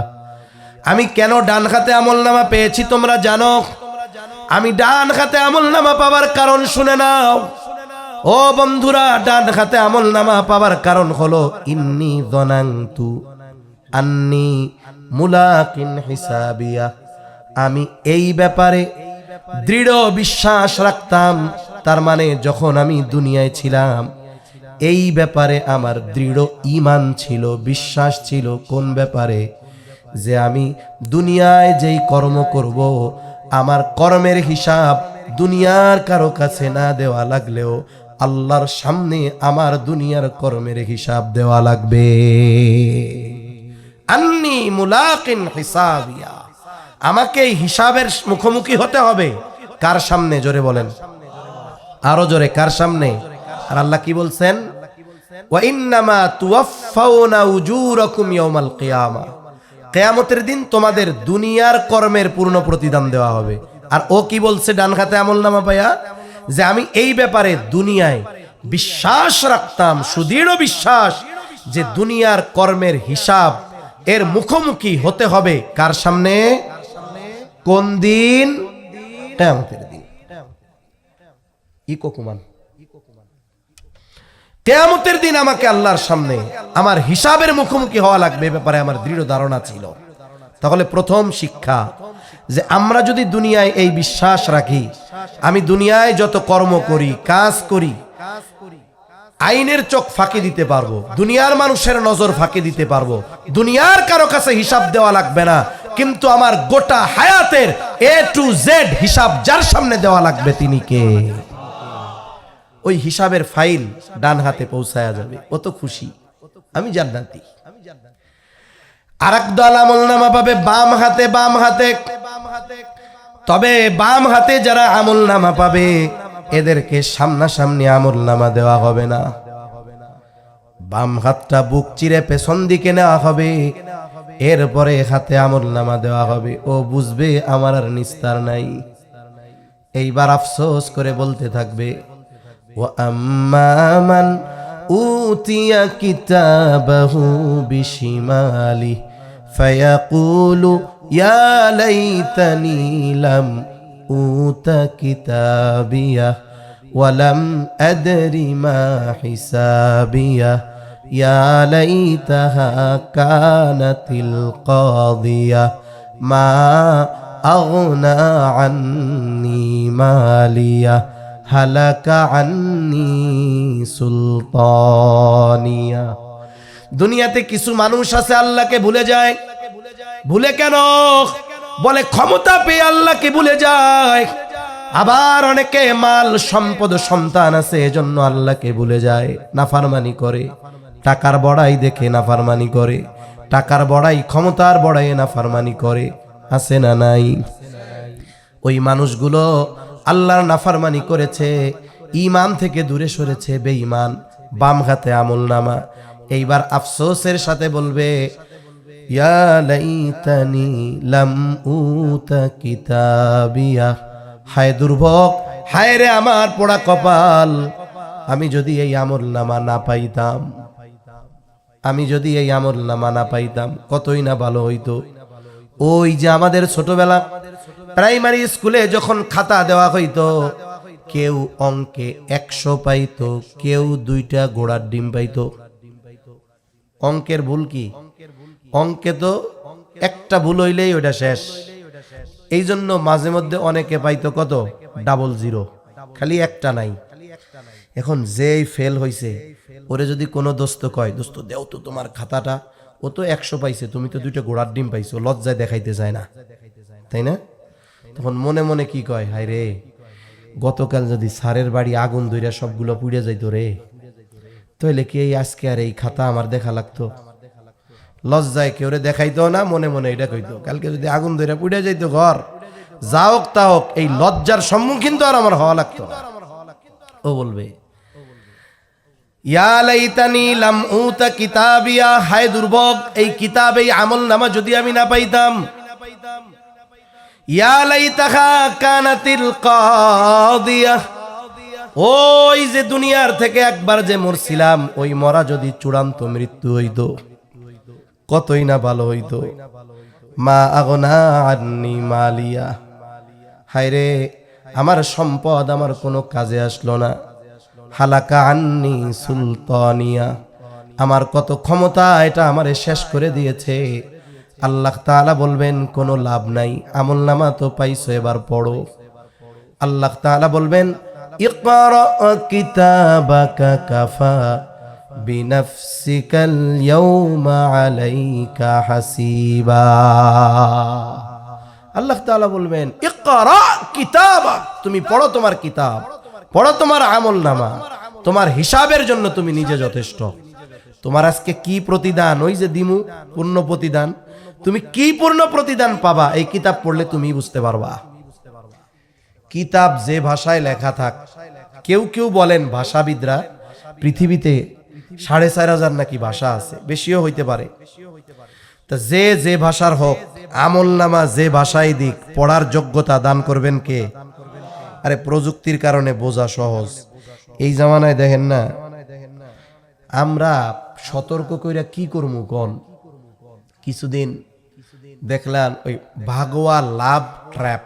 আমি কেন ডান হাতে আমলনামা পেয়েছি তোমরা জানো? আমি ডান হাতে আমলনামা পাওয়ার কারণ শুনে নাও ও বন্ধুরা। ডান হাতে আমলনামা পাওয়ার কারণ হলো ইন্নী যনানতু আন্নী মুলাকিন হিসাবিয়া। আমি এই ব্যাপারে দৃঢ় বিশ্বাস রাখতাম। তার মানে যখন আমি দুনিয়ায় ছিলাম এই ব্যাপারে আমার দৃঢ় ঈমান ছিল, বিশ্বাস ছিল। কোন ব্যাপারে? যে আমি দুনিয়ায় যেই কর্ম করব আমার কর্মের হিসাব দুনিয়ার কারো কাছে না দেওয়া লাগলেও আল্লাহর সামনে আমার দুনিয়ার কর্মের হিসাব দেওয়া লাগবে। আন্নী মুলাকিন হিসাবিয়া। আমাকে এই হিসাবের মুখোমুখি হতে হবে। কার সামনে? জোরে বলেন, আরো জোরে, কার সামনে? আর আল্লাহ কি বলছেন? ওয়া ইন্নামা তুওয়াফাউনা উজুরাকুম ইয়াউমাল কিয়ামা। কিয়ামতের দিন তোমাদের দুনিয়ার কর্মের পূর্ণ প্রতিদান দেওয়া হবে। আর ও কি বলছে ডান হাতে আমলনামা পায়া? যে আমি এই ব্যাপারে দুনিয়ায় বিশ্বাস রাখতাম, সুদৃঢ় বিশ্বাস, যে দুনিয়ার কর্মের হিসাব এর মুখোমুখি হতে হবে কার সামনে? কোন দিন? কিয়ামতের দিন। কিয়ামতের দিন আমাকে আল্লাহর সামনে আমার হিসাবের মুখোমুখি হওয়া লাগবে, ব্যাপারে আমার দৃঢ় ধারণা ছিল। তাহলে প্রথম শিক্ষা যে আমরা যদি দুনিয়ায় এই বিশ্বাস রাখি, আমি দুনিয়ায় যত কর্ম করি, কাজ করি, আইনের চোখ ফাঁকি দিতে পারবো, দুনিয়ার মানুষের নজর ফাঁকি দিতে পারবো, দুনিয়ার কারো কাছে হিসাব দেওয়া লাগবে না, কিন্তু আমার গোটা হায়াতের A to Z হিসাব যার সামনে দেওয়া লাগবে তিনি কে? ওই হিসাবের ফাইল ডান হাতে পৌঁছায়া যাবে, কত খুশি, আমি জান্নাতি। আরেক দল আমলনামা পাবে বাম হাতে, বাম হাতে। তবে বাম হাতে যারা আমলনামা পাবে এদেরকে সামনাসামনি আমলনামা দেওয়া হবে না। বাম হাতটা বুক চিরে পেছন দিকে নেওয়া হবে, এরপরে হাতে আমলনামা দেওয়া হবে। ও বুঝবে আমার আর নিস্তার নাই। এইবার আফসোস করে বলতে থাকবে, ওয়া আম্মা মান উতিয়া কিতাবাহু বিশিমালি ফায়াকুলু ইয়া লাইতানি লাম উতা কিতাবিয়া ওয়া লাম আদরি মা হিসাবিয়া ইয়া লাইতাহা কানাতিল কাদিয়া মা আগনা আন্নি মালিয়া হালাকা আন্নি সুলতানিয়া। দুনিয়াতে কিছু মানুষ আছে আল্লাহকে ভুলে যায়। ভুলে কেন? বলে ক্ষমতা পেয়ে আল্লাহকে ভুলে যায়। আবার অনেকে মাল সম্পদ সন্তান আছে এজন্য আল্লাহকে ভুলে যায়, নাফরমানি করে। টাকার বড়াই দেখে নাফরমানি করে, টাকার বড়াই, ক্ষমতার বড়াইয়ে নাফরমানি করে। আছে না নাই? ওই মানুষগুলো আল্লাহর নাফরমানি করেছে, ঈমান থেকে দূরে সরেছে, বেঈমান। বাম হাতে আমলনামা। এইবার আফসোসের সাথে বলবে, ইয়া লাইতানি লাম উতা কিতাবিয়া। হায় দুর্ভোগ, হায় রে আমার পোড়া কপাল, আমি যদি এই আমলনামা না পাইতাম, আমি যদি এই আমলনামা না পাইতাম কতই না ভালো হইতো। ওই যে আমাদের ছোটবেলা প্রাইমারি স্কুলে যখন খাতা দেওয়া হইতো, কেউ অঙ্কে 100 পাইতো, কেউ 2টা ঘোড়ার ডিম পাইতো। অঙ্কের ভুল কি? অঙ্কে তো একটা ভুল হইলেই ওটা শেষ। এই জন্য মাঝে মধ্যে অনেকে পাইতো কত? 00, খালি একটা নাই। এখন যেই ফেল হইছে ওরে যদি কোনো দোস্ত কয়, দোস্ত দেও তো তোমার খাতাটা, ও তো 100 পাইছে, তুমি তো 2টা ঘোড়ার ডিম পাইছো, লজ্জায় দেখাইতে চায় না, তাই না? তখন মনে মনে কি কয়, হায় রে, গতকাল যদি স্যারের বাড়ি আগুন ধইরা সবগুলো পুড়ে যাইতো রে, তাহলে কি এই আজকে আর এই খাতা আমার দেখা লাগতো? লজ্জায় কেউ রে দেখাইতো না, মনে মনে এটা কইতো, কালকে যদি আগুন ধইরা পুড়ে যাইতো ঘর, যা হোক তা হোক, এই লজ্জার সম্মুখীন তো আর আমার হওয়া লাগতো না। ও বলবে, ইয়া লাইতানি লাম উতা কিতাবিয়া, হায় দুর্ভোগ, এই কিতাব, এই আমলনামা যদি আমি না পাইতাম। ইয়া লাইতাহা কানাতিল কাদিয়া, ওই যে দুনিয়ার থেকে একবার যে মরছিলাম, ওই মরা যদি চূড়ান্ত মৃত্যু হইতো কতই না ভালো হইতো। মা আগনা আন্নি মালিয়া, হায়রে আমার সম্পদ আমার কোনো কাজে আসলো না। হালাকা আন্নি সুলতানিয়া, আমার কত ক্ষমতা এটা আমারে শেষ করে দিয়েছে। আল্লাহ তাআলা বলবেন কোনো লাভ নাই, আমলনামা তো পাইছো, এবার পড়ো। আল্লাহ তাআলা বলবেন ইকরা কিতাবাকা কাফা বিনাফসিকাল ইয়াউমা আলাইকা হাসিবা। আল্লাহ তাআলা বলবেন ইকরা কিতাবাক, তুমি পড়ো তোমার কিতাব, পড়ো তোমার আমলনামা, তোমার হিসাবের জন্য তুমি নিজে যথেষ্ট। তোমার আজকে কি প্রতিদান, ওই যে দিমু পূর্ণ প্রতিদান, তুমি কি পূর্ণ প্রতিদান পাবা এই কিতাব পড়লে তুমি বুঝতে পারবা। কিতাব যে ভাষায় লেখা থাক, কেউ কেউ বলেন ভাষাবিদরা পৃথিবীতে ৪৫০০ নাকি ভাষা আছে, বেশিও হইতে পারে। তা যে যে ভাষার হোক, আমলনামা যে ভাষায় দিক, পড়ার যোগ্যতা দান করবেন কে? আরে প্রযুক্তির কারণে বোঝা সহজ। এই জামানায় দেখেন না, আমরা সতর্ক কইরা কি করবো কোন? কিছুদিন দেখলাম ওই ভাগোয়া লাভ ট্র্যাপ,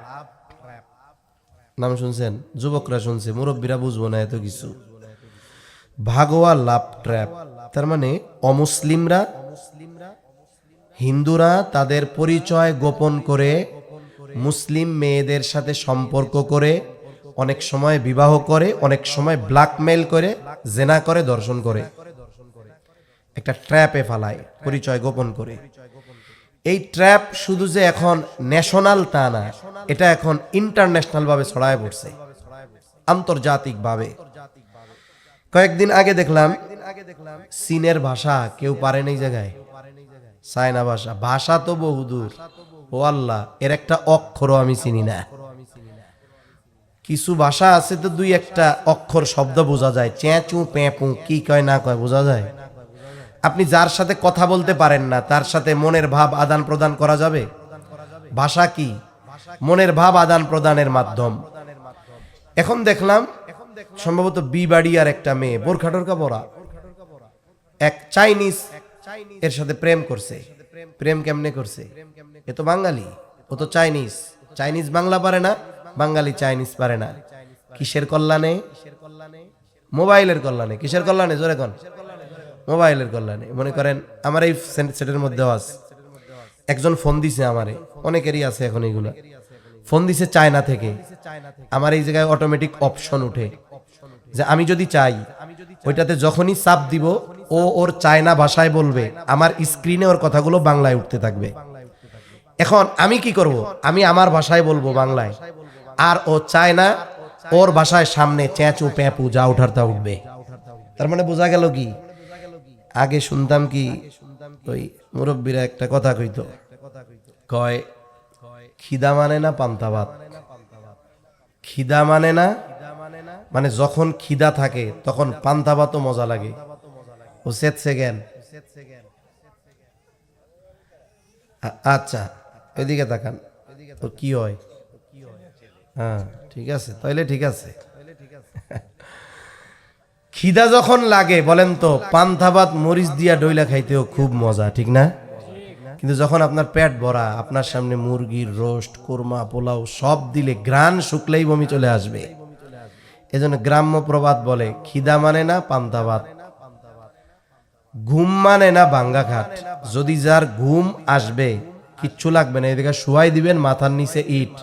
নাম শুনছেন? যুবকরা শুনছে, মুরব্বীরা বুঝবো না এত কিছু। ভাগোয়া লাভ ট্র্যাপ তার মানে অমুসলিমরা, হিন্দুরা তাদের পরিচয় গোপন করে মুসলিম মেয়েদের সাথে সম্পর্ক করে, অনেক সময় বিবাহ করে, অনেক সময় ব্ল্যাকমেইল করে, জেনা করে, ধর্ষণ করে, একটা ট্র্যাপে ফালায় পরিচয় গোপন করে। এই ট্র্যাপ শুধু যে এখন ন্যাশনাল তা না, এটা এখন ইন্টারন্যাশনাল ভাবে ছড়ায় পড়ছে, আন্তর্জাতিক ভাবে। কয়েকদিন আগে দেখলাম চীনের ভাষা কেউ পারে না এই জায়গায়, চায়না ভাষা, ভাষা তো বহুদূর, ও আল্লাহ, এর একটা অক্ষরও আমি চিনি না। কিছু ভাষা আছে তো দুই একটা অক্ষর শব্দ বোঝা যায়, চেঁচু পেঁপু কি কয় না কয় বোঝা যায়। আপনি যার সাথে কথা বলতে পারেন না তার সাথে মনের ভাব আদান প্রদান করা যাবে? ভাষা কি? মনের ভাব আদান প্রদানের মাধ্যম। এখন দেখলাম সম্ভবত বিবাড়ি আর একটা মেয়ে বোরখা টোরখা পরা, এক চাইনিজ এর সাথে প্রেম করছে। প্রেম কেমনে করছে? এ তো বাঙালি, ও তো চাইনিজ। চাইনিজ বাংলা পারে না, বাঙালি চাইনিজ পারে না। কিসের কল্যাণে? মোবাইলের কল্যাণে। কিসের কল্যাণে? জোরে কোন? মোবাইলের কল্যাণে। মনে করেন আমার এই সেটের মধ্যেও আছে, একজন ফোন দিছে আমারে, অনেকেরই আছে এখন এইগুলা, ফোন দিছে চায়না থেকে। আমার এই জায়গায় অটোমেটিক অপশন উঠে যে আমি যদি চাই ওইটাতে যখনই চাপ দিব ও ওর চায়না ভাষায় বলবে, আমার স্ক্রিনে ওর কথাগুলো বাংলায় উঠতে থাকবে। এখন আমি কি করব? আমি আমার ভাষায় বলবো বাংলায়, আর ও চায়না ওর ভাষায় সামনে চেঁচু পেঁপু যা উঠার তা উঠবে। তার মানে বোঝা গেল কি? আগে শুনতাম কি, ওই মুরব্বীরা একটা কথা কইতো, কয় খিদা মানে না পান্তা ভাত। খিদা মানে না, মানে যখন খিদা থাকে তখন পান্তা ভাতও মজা লাগে। ও সেতছে জ্ঞান। আচ্ছা এদিকে তাকান, তো কি হয়? হ্যাঁ ঠিক আছে, তাইলে ঠিক আছে। খিদা যখন লাগে বলেন তো পান্তা ভাত মরিচ দিয়া ডইলা খাইতেও খুব মজা, ঠিক না? কিন্তু যখন আপনার পেট ভরা, আপনার সামনে মুরগির রোস্ট, কোরমা, পোলাও সব দিলে গ্রান শুকলেই বমি চলে আসবে। এজন্য গ্রাম্য প্রবাদ বলে খিদা মানে না পান্তা ভাত, ঘুম মানে না ভাঙ্গা খাট। যদি যার ঘুম আসবে কিচ্ছু লাগবে না, এদিকে শুয়াই দিবেন, মাথার নিচে ইট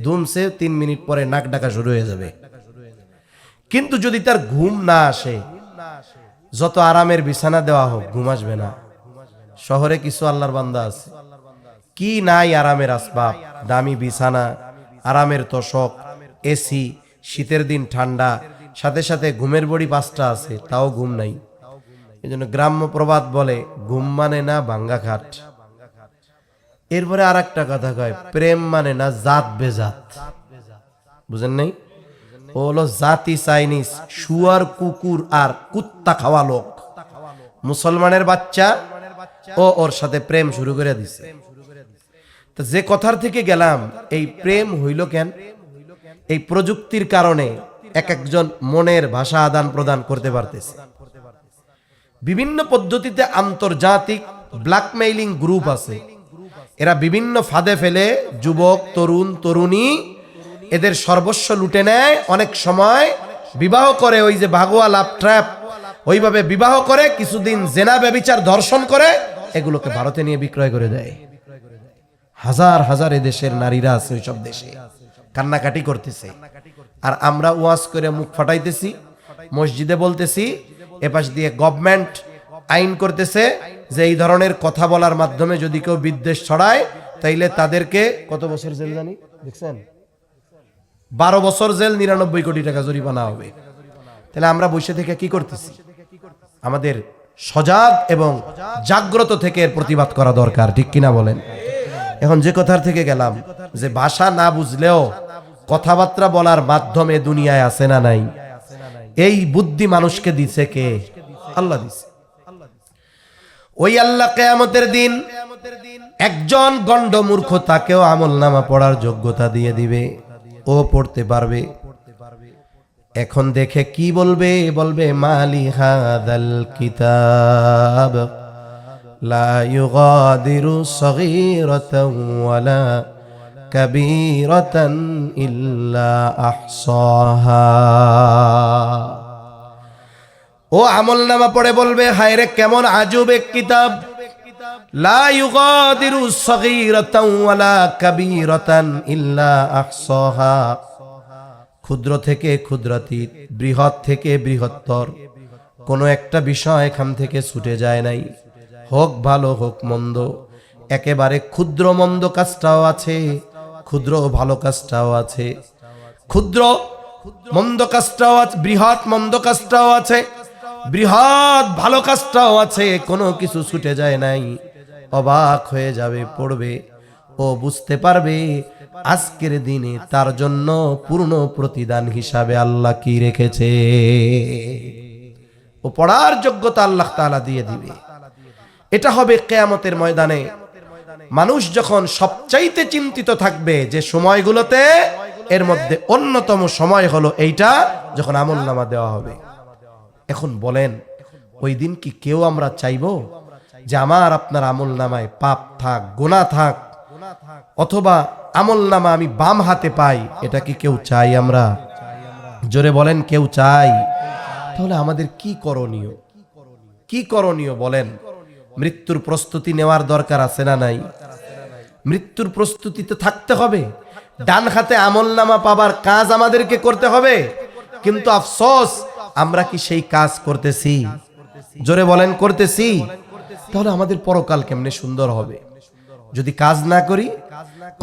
ধুমছে, 3 মিনিট পরে নাক ডাকা শুরু হয়ে যাবে। কিন্তু যদি তার ঘুম না আসে, যত আরামের বিছানা দেওয়া হোক ঘুম আসবে না। শহরে কিছু আল্লাহর বান্দা আছে কি নাই আরামের আসবাব, দামি বিছানা, আরামের তোশক, এসি, শীতের দিন ঠান্ডা, সাথে সাথে ঘুমের বড়ি 5টা আছে, তাও ঘুম নাই। এই জন্য গ্রাম্য প্রবাদ বলে ঘুম মানে না ভাঙ্গা খাট। এরপরে আর একটা কথা কয়, প্রেম মানে না জাত বেজাত। বুঝেন নাই? ও হলো জাতি চাইনিজ, শুয়ার, কুকুর আর কুত্তা খাওয়া লোক। মুসলমানের বাচ্চা ও ওর সাথে প্রেম শুরু করে দিছে। তো যে কথার থেকে গেলাম, এই প্রেম হইল কেন? এই প্রযুক্তির কারণে এক একজন মনের ভাষা আদান প্রদান করতে পারতেছে। বিভিন্ন পদ্ধতিতে আন্তর্জাতিক ব্ল্যাকমেইলিং গ্রুপ আছে, এরা বিভিন্ন ফাঁদে ফেলে যুবক তরুণ তরুণী এদের সর্বস্ব লুটে নেয়। অনেক সময় বিবাহ করে, ওই যে ভাগোয়া লাভ ট্র্যাপ, ওইভাবে বিবাহ করে কিছুদিন জেনা ব্যভিচার ধর্ষণ করে এগুলোকে ভারতে নিয়ে বিক্রয় করে দেয়। হাজার হাজার এদেশের নারীরা আছে ওইসব দেশে কান্নাকাটি করতেছে, আর আমরা ওয়াজ করে মুখ ফাটাইতেছি, মসজিদে বলতেছি, এপাশ দিয়ে গভর্নমেন্ট আইন করতেছে যে এই ধরনের কথা বলার মাধ্যমে যদি কেউ বিদ্বেষ ছড়ায় তাইলে তাদেরকে কত বছর জেল জানি দেখছেন, 12 বছর জেল, 99 কোটি টাকা জরিমানা হবে। তাহলে আমরা বসে থেকে কি করতেছি? আমাদের সজাগ এবং জাগ্রত থেকে এর প্রতিবাদ করা দরকার, ঠিক কিনা বলেন? এখন যে কথার থেকে গেলাম, যে ভাষা না বুঝলেও কথাবার্তা বলার মাধ্যমে দুনিয়ায় আছে না নাই? এই বুদ্ধি মানুষকে দিছে কে? আল্লাহ দিছে। ওই আল্লাহ কিয়ামতের দিন একজন গণ্ড মূর্খ তাকেও আমলনামা পড়ার যোগ্যতা দিয়ে দিবে, ও পড়তে পারবে। এখন দেখে কি বলবে? বলবে মালি হাদাল কিতাব লা ইউগাদিরু সগীরাতান ওয়ালা কাবীরাতান ইল্লা আহসাহা। ও আমলনামা পড়ে বলবে, হায় রে কেমন আজব এক কিতাব, লা ইউগাদিরু সগীরাতান ওয়ালা কাবীরাতান ইল্লা আহসাহা। ক্ষুদ্র থেকে ক্ষুদ্রাতীত, বৃহৎ থেকে বৃহত্তর, কোনো একটা বিষয় এখান থেকে ছুটে যায় নাই, হোক ভালো হোক মন্দ। একেবারে ক্ষুদ্র মন্দ কাজটাও আছে, ক্ষুদ্র ভালো কাজটাও আছে, ক্ষুদ্র মন্দ কাজটাও আছে, বৃহৎ মন্দ কাজটাও আছে, বৃহৎ ভালো কাজটাও আছে, কোনো কিছু ছুটে যায় নাই। অবাক হয়ে যাবে, পড়বে, ও বুঝতে পারবে আজকের দিনে তার জন্য পূর্ণ প্রতিদান হিসাবে আল্লাহ কি রেখেছে। ও পড়ার যোগ্যতা আল্লাহ তাআলা দিয়ে দিবে। এটা হবে কিয়ামতের ময়দানে। মানুষ যখন সবচাইতে চিন্তিত থাকবে যে সময়গুলোতে, এর মধ্যে অন্যতম সময় হলো এইটা, যখন আমলনামা দেওয়া হবে। এখন বলেন, ওই দিন কি কেউ আমরা চাইবো যে আমার আপনার আমলনামায় পাপ থাক, গুনাহ থাক, অথবা আমলনামা আমি বাম হাতে পাই? এটা কি কেউ চাই আমরা? জোরে বলেন, কেউ চাই? তাহলে আমাদের কি করণীয়? কি করণীয় বলেন? মৃত্যুর প্রস্তুতি নেওয়ার দরকার আছে না নাই? মৃত্যুর প্রস্তুতিতে থাকতে হবে। ডান হাতে আমলনামা পাবার কাজ আমাদেরকে করতে হবে, কিন্তু আফসোস আমরা কি সেই কাজ করতেছি? জোরে বলেন, করতেছি? তাহলে আমাদের পরকাল কেমনে সুন্দর হবে? যদি কাজ না করি,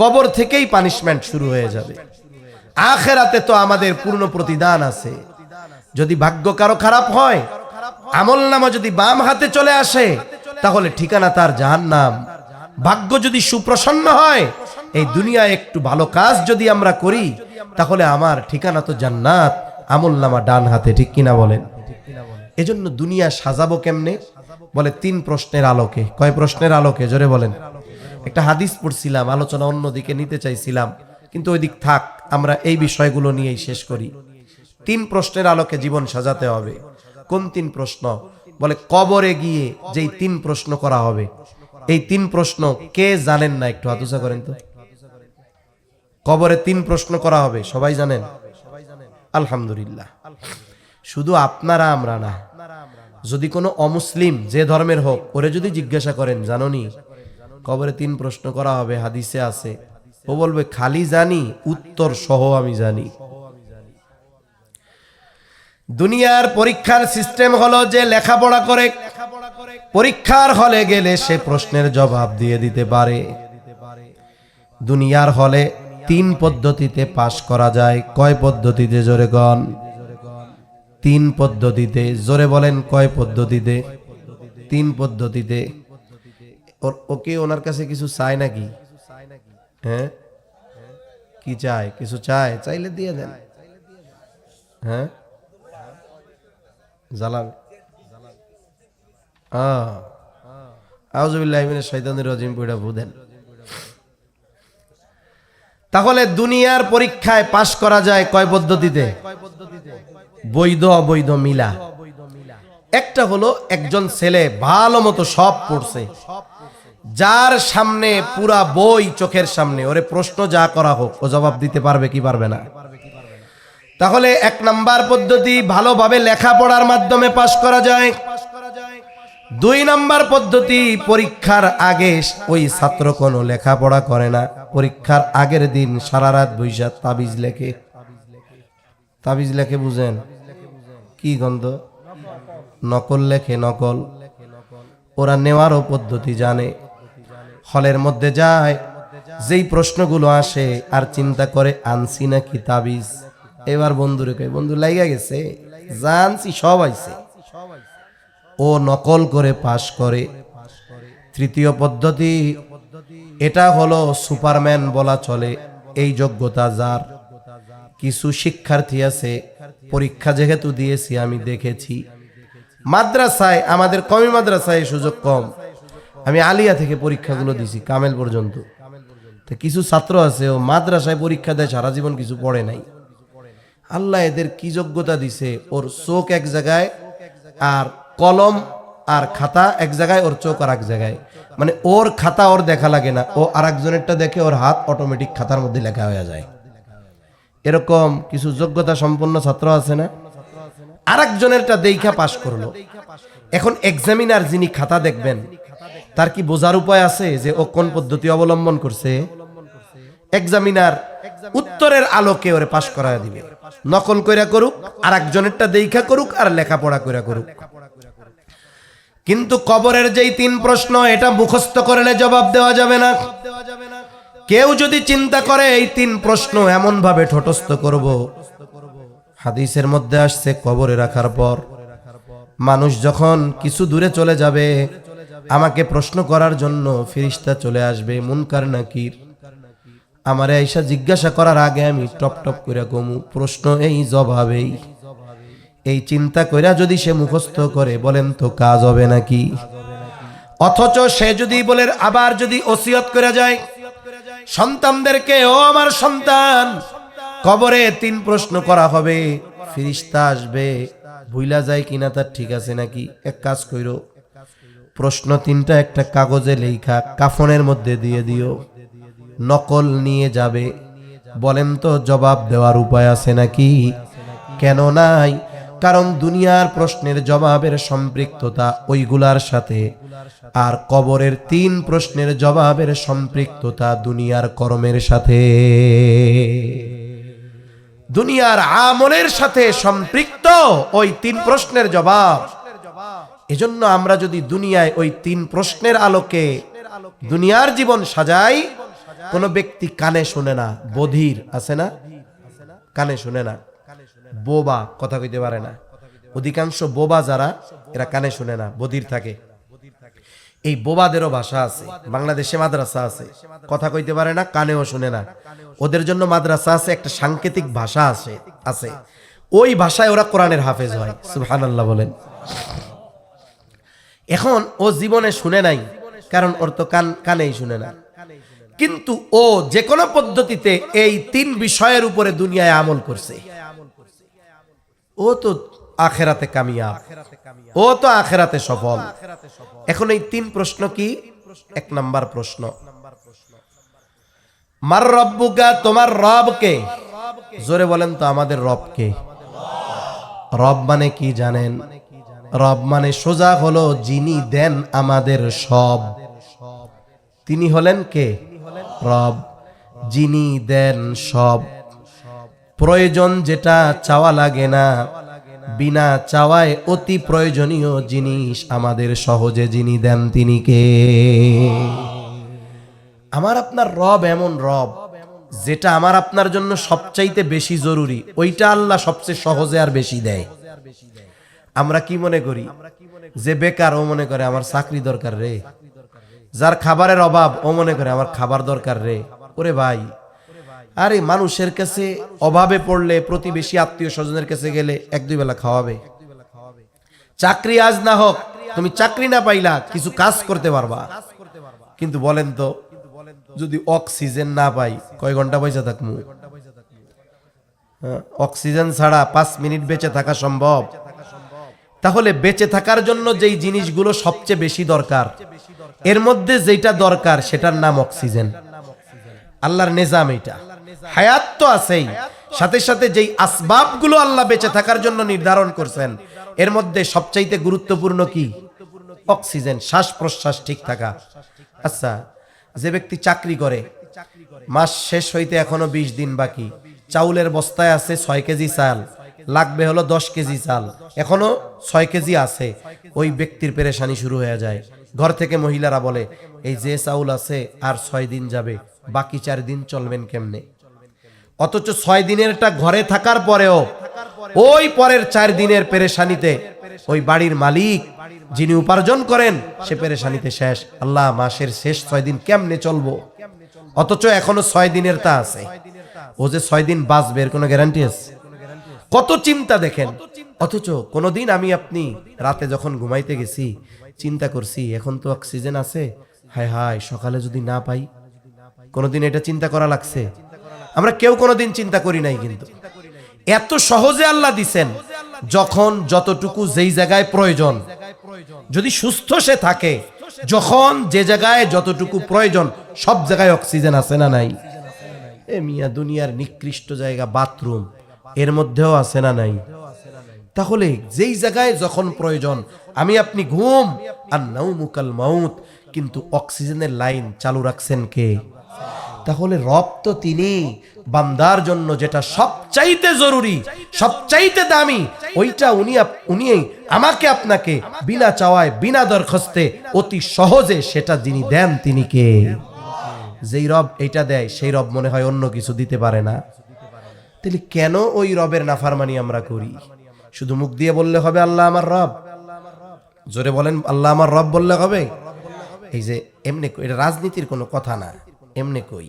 কবর থেকেই পানিশমেন্ট শুরু হয়ে যাবে। আখিরাতে তো আমাদের পূর্ণ প্রতিদান আছে। যদি ভাগ্য কারো খারাপ হয়, আমলনামা যদি বাম হাতে চলে আসে, তাহলে ঠিকানা তার জাহান্নাম। ভাগ্য যদি সুপ্রসন্ন হয়, এই দুনিয়ায় একটু ভালো কাজ যদি আমরা করি, তাহলে আমার ঠিকানা তো জান্নাত, আমলনামা ডান হাতে, ঠিক কিনা বলেন? এজন্য দুনিয়া সাজাবো কেমনে? বলে 3 প্রশ্নের আলোকে। কয় প্রশ্নের আলোকে? জোরে বলেন। একটা হাদিস পড়ছিলাম, আলোচনা অন্যদিকে নিতে চাইছিলাম, কিন্তু ওই দিক থাক, আমরা এই বিষয়গুলো নিয়েই শেষ করি। 3 প্রশ্নের আলোকে জীবন সাজাতে হবে। কোন 3 প্রশ্ন? বলে কবরে গিয়ে যেই 3 প্রশ্ন করা হবে, এই 3 প্রশ্ন কে জানেন না? একটু হাত উঁচা করেন তো। কবরে 3 প্রশ্ন করা হবে, সবাই জানেন? আলহামদুলিল্লাহ। শুধু আপনারা আমরা না, যদি কোনো অমুসলিম যে ধর্মের হোক, ওরে যদি জিজ্ঞাসা করেন জানোনি কবরে 3 প্রশ্ন করা হবে, হাদিসে আছে, ও বলবে খালি জানি, উত্তর সহ আমি জানি। দুনিয়ার পরীক্ষার সিস্টেম হলো যে লেখাপড়া করে পরীক্ষার হলে গেলে সে প্রশ্নের জবাব দিয়ে দিতে পারে। দুনিয়ার হলে 3 পদ্ধতিতে পাশ করা যায়। কয় পদ্ধতিতে? জোরে গণ। 3 পদ্ধতিতে। জোরে বলেন, কয় পদ্ধতিতে? 3 পদ্ধতিতে। ওকে, ওনার কাছে কিছু চাই নাকি? হ্যাঁ, কি চাই? কিছু চাই? চাইলে দিয়ে দেন। হ্যাঁ, জালাল। আউযুবিল্লাহি মিনাশ শাইতানির রাজিম পড়া বুদেন। তাহলে দুনিয়ার পরীক্ষায় পাশ করা যায় কয় পদ্ধতিতে? বৈধ অবৈধ মিলা। একটা হলো একজন ছেলে ভালো মতো সব পড়ছে, যার সামনে পুরা বই চোখের সামনে, ওরে প্রশ্ন যা করা হোক ও জবাব দিতে পারবে কি পারবে না? তাহলে 1 নাম্বার পদ্ধতি, ভালোভাবে লেখাপড়ার মাধ্যমে পাশ করা যায়। 2 নাম্বার পদ্ধতি, পরীক্ষার আগে ওই ছাত্র কোনো লেখাপড়া করে না, পরীক্ষার আগের দিন সারা রাত বইসা তাবিজ লেখে। তাবিজ লেখে বুঝেন কি গন্ধ? নকল লেখে, নকল। ওরা নেওয়ারও পদ্ধতি জানে। হলের মধ্যে যায়, যেই প্রশ্নগুলো আসে আর চিন্তা করে আনছি নাকি তাবিজ। এবার বন্ধুরে কই, বন্ধু লাইগা গেছে, জানছি সব আইছে। ও নকল করে পাশ করে। 3য় পদ্ধতি, এটা হলো সুপারম্যান বলা চলে। এই যোগ্যতা যার। কিছু শিক্ষার্থী আছে, পরীক্ষা যেহেতু দিয়েছি আমি দেখেছি, মাদ্রাসায়, আমাদের কমি মাদ্রাসায় সুযোগ কম, আমি আলিয়া থেকে পরীক্ষাগুলো দিছি কামেল পর্যন্ত। তো কিছু ছাত্র আছে ও মাদ্রাসায় পরীক্ষা দেয়, সারা জীবন কিছু পড়ে নাই। আল্লাহ এদের কি যোগ্যতা দিছে, ওর চোখ এক জায়গায় আর কলম আর খাতা এক জায়গায়, ওর চোখ আর এক জায়গায়। মানে ওর খাতা ওর দেখা লাগে না, ও আর একজনেরটা দেখে ওর হাত অটোমেটিক খাতার মধ্যে লেখা হয়ে যায়। এরকম কিছু যোগ্যতা সম্পন্ন ছাত্র আছে না? আর একজনেরটা দেখা পাশ করলো। এখন এক্সামিনার যিনি খাতা দেখবেন, তার কি বোঝার উপায় আছে যে ও কোন পদ্ধতি অবলম্বন করছে? এক্সামিনার উত্তরের আলোকে ওরে পাশ করায় দিবে। নকল কইরা করুক, আর একজনেরটা দেখা করুক, আর লেখাপড়া কইরা করুক। কিন্তু কবরের যেই 3 প্রশ্ন, এটা মুখস্থ করলে জবাব দেওয়া যাবে না। কেউ যদি চিন্তা করে এই 3 প্রশ্ন এমন ভাবে ঠোঁটস্থ করব, হাদিসের মধ্যে আসছে কবরে রাখার পর মানুষ যখন কিছু দূরে চলে যাবে, আমাকে প্রশ্ন করার জন্য ফেরেশতা চলে আসবে, মুনকার নাকির। আমারে আয়েশা জিজ্ঞাসা করার আগে আমি টপ টপ কইরা কমু, প্রশ্ন এই জবাবেই। এই চিন্তা কইরা যদি সে মুখস্থ করে, বলেন তো কাজ হবে নাকি? অথচ সে যদি বলে, আবার যদি ওসিয়ত করে যায় সন্তানদেরকে, ও আমার সন্তান, কবরে 3 প্রশ্ন করা হবে, ফেরেশতা আসবে, ভুইলা যায় কিনা তার ঠিক আছে নাকি? এক কাজ কইরো, প্রশ্ন 3টা একটা কাগজে লেখা কাফনের মধ্যে দিয়ে দিও, নকল নিয়ে যাবে। বলেন তো জবাব দেওয়ার উপায় আছে নাকি? কেন নাই? কারণ দুনিয়ার প্রশ্নের জবাবের সম্পৃক্ততা ওইগুলার সাথে, আর কবরের 3 প্রশ্নের জবাবের সম্পৃক্ততা দুনিয়ার কর্মের সাথে, দুনিয়ার আমলের সাথে সম্পৃক্ত ওই 3 প্রশ্নের জবাব। এজন্য আমরা যদি দুনিয়ায় ওই 3 প্রশ্নের আলোকে দুনিয়ার জীবন সাজাই, কোন ব্যক্তি কানে শুনে না, বধির আছে না, কানে শুনে না, বোবা, কথা কইতে পারে না। অধিকাংশ বোবা যারা, এরা কানে শুনে না, বধির থাকে। এই বোবাদেরও ভাষা আছে। বাংলাদেশে মাদ্রাসা আছে, কথা কইতে পারে না, কানেও শুনে না। ওদের জন্য মাদ্রাসা আছে, একটা সাংকেতিক ভাষা আছে। ওই ভাষায় ওরা কোরআনের হাফেজ হয়। সুবহানাল্লাহ বলেন। এখন ও জীবনে শুনে নাই, কারণ ওর তো কানেই শুনে না। কিন্তু ও যে কোনো পদ্ধতিতে এই 3 বিষয়ের উপরে দুনিয়ায় আমল করছে। ও তো আখেরাতে কামিয়াব, ও তো আখেরাতে সফল। এখন এই 3 প্রশ্ন কি? 1 নাম্বার প্রশ্ন, মার রব্বুকা, তোমার রব কে? জোরে বলেন তো, আমাদের রব কে? রব মানে কি জানেন? রব মানে সোজা হলো যিনি দেন আমাদের সব। তিনি হলেন কে? রব। যিনি দেন সব। প্রয়োজন যেটা চাওয়া লাগে না, বিনা চাওয়ায় অতি প্রয়োজনীয় জিনিস আমাদের সহজে যিনি দেন, তিনি কে? আমার আপনার রব এমন রব, যেটা আমার আপনার জন্য সবচাইতে বেশি জরুরি, ওইটা আল্লাহ সবচেয়ে সহজে আর বেশি দেয়। আমরা কি মনে করি? যে বেকার, ও মনে করে আমার চাকরি দরকার রে। যার খাবারের অভাব, ও মনে করে আমার খাবার দরকার রে। ওরে ভাই, আরে মানুষের কাছে অভাবে পড়লে, প্রতিবেশী আত্মীয় স্বজনের কাছে গেলে 1-2 বেলা খাওয়াবে। চাকরি আজ না হোক, তুমি চাকরি না পাইলা কিছু কাজ করতে পারবা। কিন্তু বলেন তো, যদি অক্সিজেন না পাই কয় ঘন্টা বেঁচে থাকবো? অক্সিজেন ছাড়া 5 মিনিট বেঁচে থাকা সম্ভব? তাহলে বেঁচে থাকার জন্য যেই জিনিসগুলো সবচেয়ে বেশি দরকার, এর মধ্যে যেটা দরকার সেটার নাম অক্সিজেন। আল্লাহর নিজাম এটা। হায়াত তো আছেই, সাথে সাথে যেই আসবাবগুলো আল্লাহ বেঁচে থাকার জন্য নির্ধারণ করছেন, এর মধ্যে সবচাইতে গুরুত্বপূর্ণ কি? অক্সিজেন, শ্বাস প্রশ্বাস ঠিক থাকা। আচ্ছা, যে ব্যক্তি চাকরি করে, মাস শেষ হইতে এখনো 20 দিন বাকি, চাউলের বস্তায় আছে 6 কেজি চাল, লাগবে হলো 10 কেজি চাল, এখনো 6 কেজি আছে, ওই ব্যক্তির পেরেশানি শুরু হয়ে যায়। ঘর থেকে মহিলারা বলে, এই যে চাউল আছে আর 6 দিন যাবে, বাকি 4 দিন চলবেন কেমনে? অথচ 6 দিনেরটা ঘরে থাকার পরেও ওই পরের 4 দিনের পেরেশানিতে ওই বাড়ির মালিক যিনি উপার্জন করেন সে পেরেশানিতে শেষ। আল্লাহ, মাসের শেষ 6 দিন কেমনে চলবো? অথচ এখনো 6 দিনের তা আছে। ও যে 6 দিন বাঁচবে এর কোনো গ্যারান্টি আছে? কত চিন্তা দেখেন। অথচ কোনোদিন আমি আপনি রাতে যখন ঘুমাইতে গেছি চিন্তা করছি এখন তো অক্সিজেন আছে, হায় হায় সকালে যদি না পাই? কোনোদিন এটা চিন্তা করা লাগছে? আমরা কেউ কোনোদিন চিন্তা করি নাই। কিন্তু এত সহজে আল্লাহ দিছেন, যখন যতটুকু যেই জায়গায় প্রয়োজন, যদি সুস্থ সে থাকে, যখন যে জায়গায় যতটুকু প্রয়োজন সব জায়গায় অক্সিজেন আছে না নাই? এ মিয়া, দুনিয়ার নিকৃষ্ট জায়গা বাথরুম, এর মধ্যেও আছে না নাই? তাহলে যেই জায়গায় যখন প্রয়োজন, আমি আপনি ঘুম আর নাউমুকাল মাউত, কিন্তু অক্সিজেনের লাইন চালু রাখছেন কে? তাহলে রব তো তিনি, বান্দার জন্য যেটা সবচাইতে জরুরি, সবচাইতে দামি, ওইটা উনি আমাকে আপনাকে বিনা চাওয়ায় বিনা দরখাস্তে অতি সহজে সেটা যিনি দেন তিনি কে? যেই রব এটা দেয় সেই রব মনে হয় অন্য কিছু দিতে পারে না। তাহলে কেন ওই রবের নাফরমানি আমরা করি? শুধু মুখ দিয়ে বললে হবে আল্লাহ আমার রব? জোরে বলেন, আল্লাহ আমার রব বললে হবে? এই যে এমনি, এটা রাজনীতির কোনো কথা না, এমনি কই।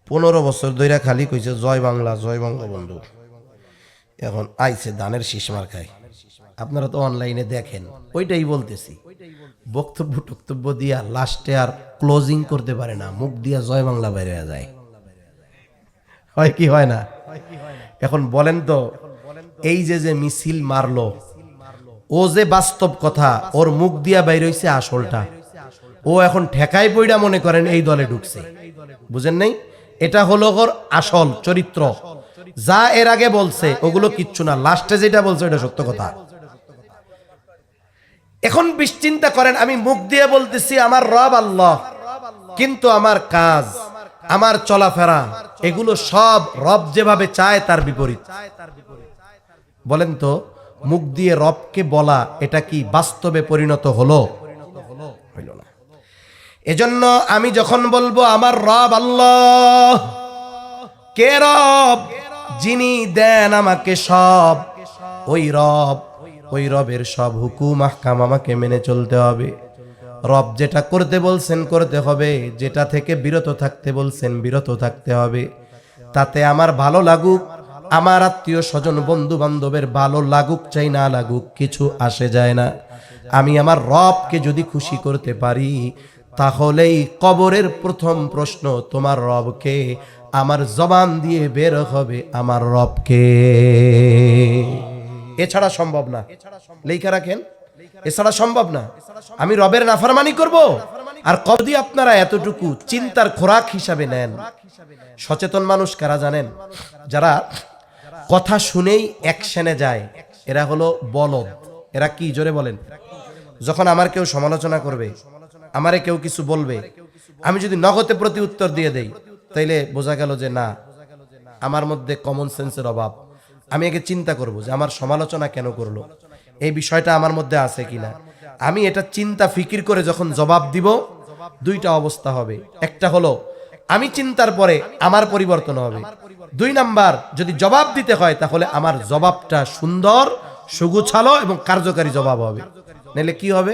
15 বছর ধরে খালি কইছে জয় বাংলা, জয় বঙ্গবন্ধু। এখন আইছে ধানের শীষ মার্কায়। আপনারা তো অনলাইনে দেখেন, ওইটাই বলতেছি। বক্তব্য দিয়া লাস্টে আর ক্লোজিং করতে পারে না, মুখ দিয়া জয় বাংলা বাইরে যায়। হয় কি হয় না? এখন বলেন তো, এই যে মিছিল মারলো, ও যে বাস্তব কথা, ওর মুখ দিয়া বাইর হইছে আসলটা। ও এখন ঠেকাই পইড়া মনে করেন এই দলে ঢুকছে। বুঝেন নাই? এটা হলো ওর আসল চরিত্র। যা এর আগে বলছে ওগুলো কিচ্ছু না, লাস্টে যেটা বলছে এটা সত্য কথা। এখন চিন্তা করেন, আমি মুখ দিয়ে বলতেছি আমার রব আল্লাহ, কিন্তু আমার কাজ, আমার চলাফেরা, এগুলো সব রব যেভাবে চায় তার বিপরীত। বলেন তো, মুখ দিয়ে রবকে বলা এটা কি বাস্তবে পরিণত হলো? হইল না। এজন্য আমি যখন বলবো আমার রব আল্লাহ, কে রব? যিনি দেন আমাকে সব, ওই রবের সব হুকুম আহকাম আমাকে মেনে চলতে হবে। রব যেটা করতে বলছেন করতে হবে, যেটা থেকে বিরত থাকতে বলছেন বিরত থাকতে হবে। তাতে আমার ভালো লাগুক, আমার আত্মীয় স্বজন বন্ধু বান্ধবের ভালো লাগুক চাই না লাগুক, কিছু আসে যায় না। আমি আমার রবকে যদি খুশি করতে পারি, তাহলেই কবরের প্রথম প্রশ্ন তোমার রবকে, আমার জবান দিয়ে বের হবে আমার রবকে। এছাড়া সম্ভব না। লেখা রাখেন, এছাড়া সম্ভব না। আমি রবের নাফরমানি করব? আর কবদি আপনারা এতটুকু চিন্তার খোরাক হিসাবে নেন। সচেতন মানুষ কারা জানেন? যারা কথা শুনেই অ্যাকশনে যায়, এরা হলো বলদ। এরা কি? জোরে বলেন। যখন আমার কেউ সমালোচনা করবে, আমারে কেউ কিছু বলবে, আমি যদি নগদে প্রতি উত্তর দিয়ে দেই, তাইলে বোঝা গেল যে না, আমার মধ্যে কমন সেন্সের অভাব। আমি আগে চিন্তা করব যে আমার সমালোচনা কেন করলো, এই বিষয়টা আমার মধ্যে আছে কিনা। আমি এটা চিন্তা ফিকির করে যখন জবাব দিব, দুইটা অবস্থা হবে। একটা হলো আমি চিন্তার পরে আমার পরিবর্তন হবে। 2 নাম্বার, যদি জবাব দিতে হয় তাহলে আমার জবাবটা সুন্দর, সুগুছালো এবং কার্যকারী জবাব হবে। নাহলে কি হবে?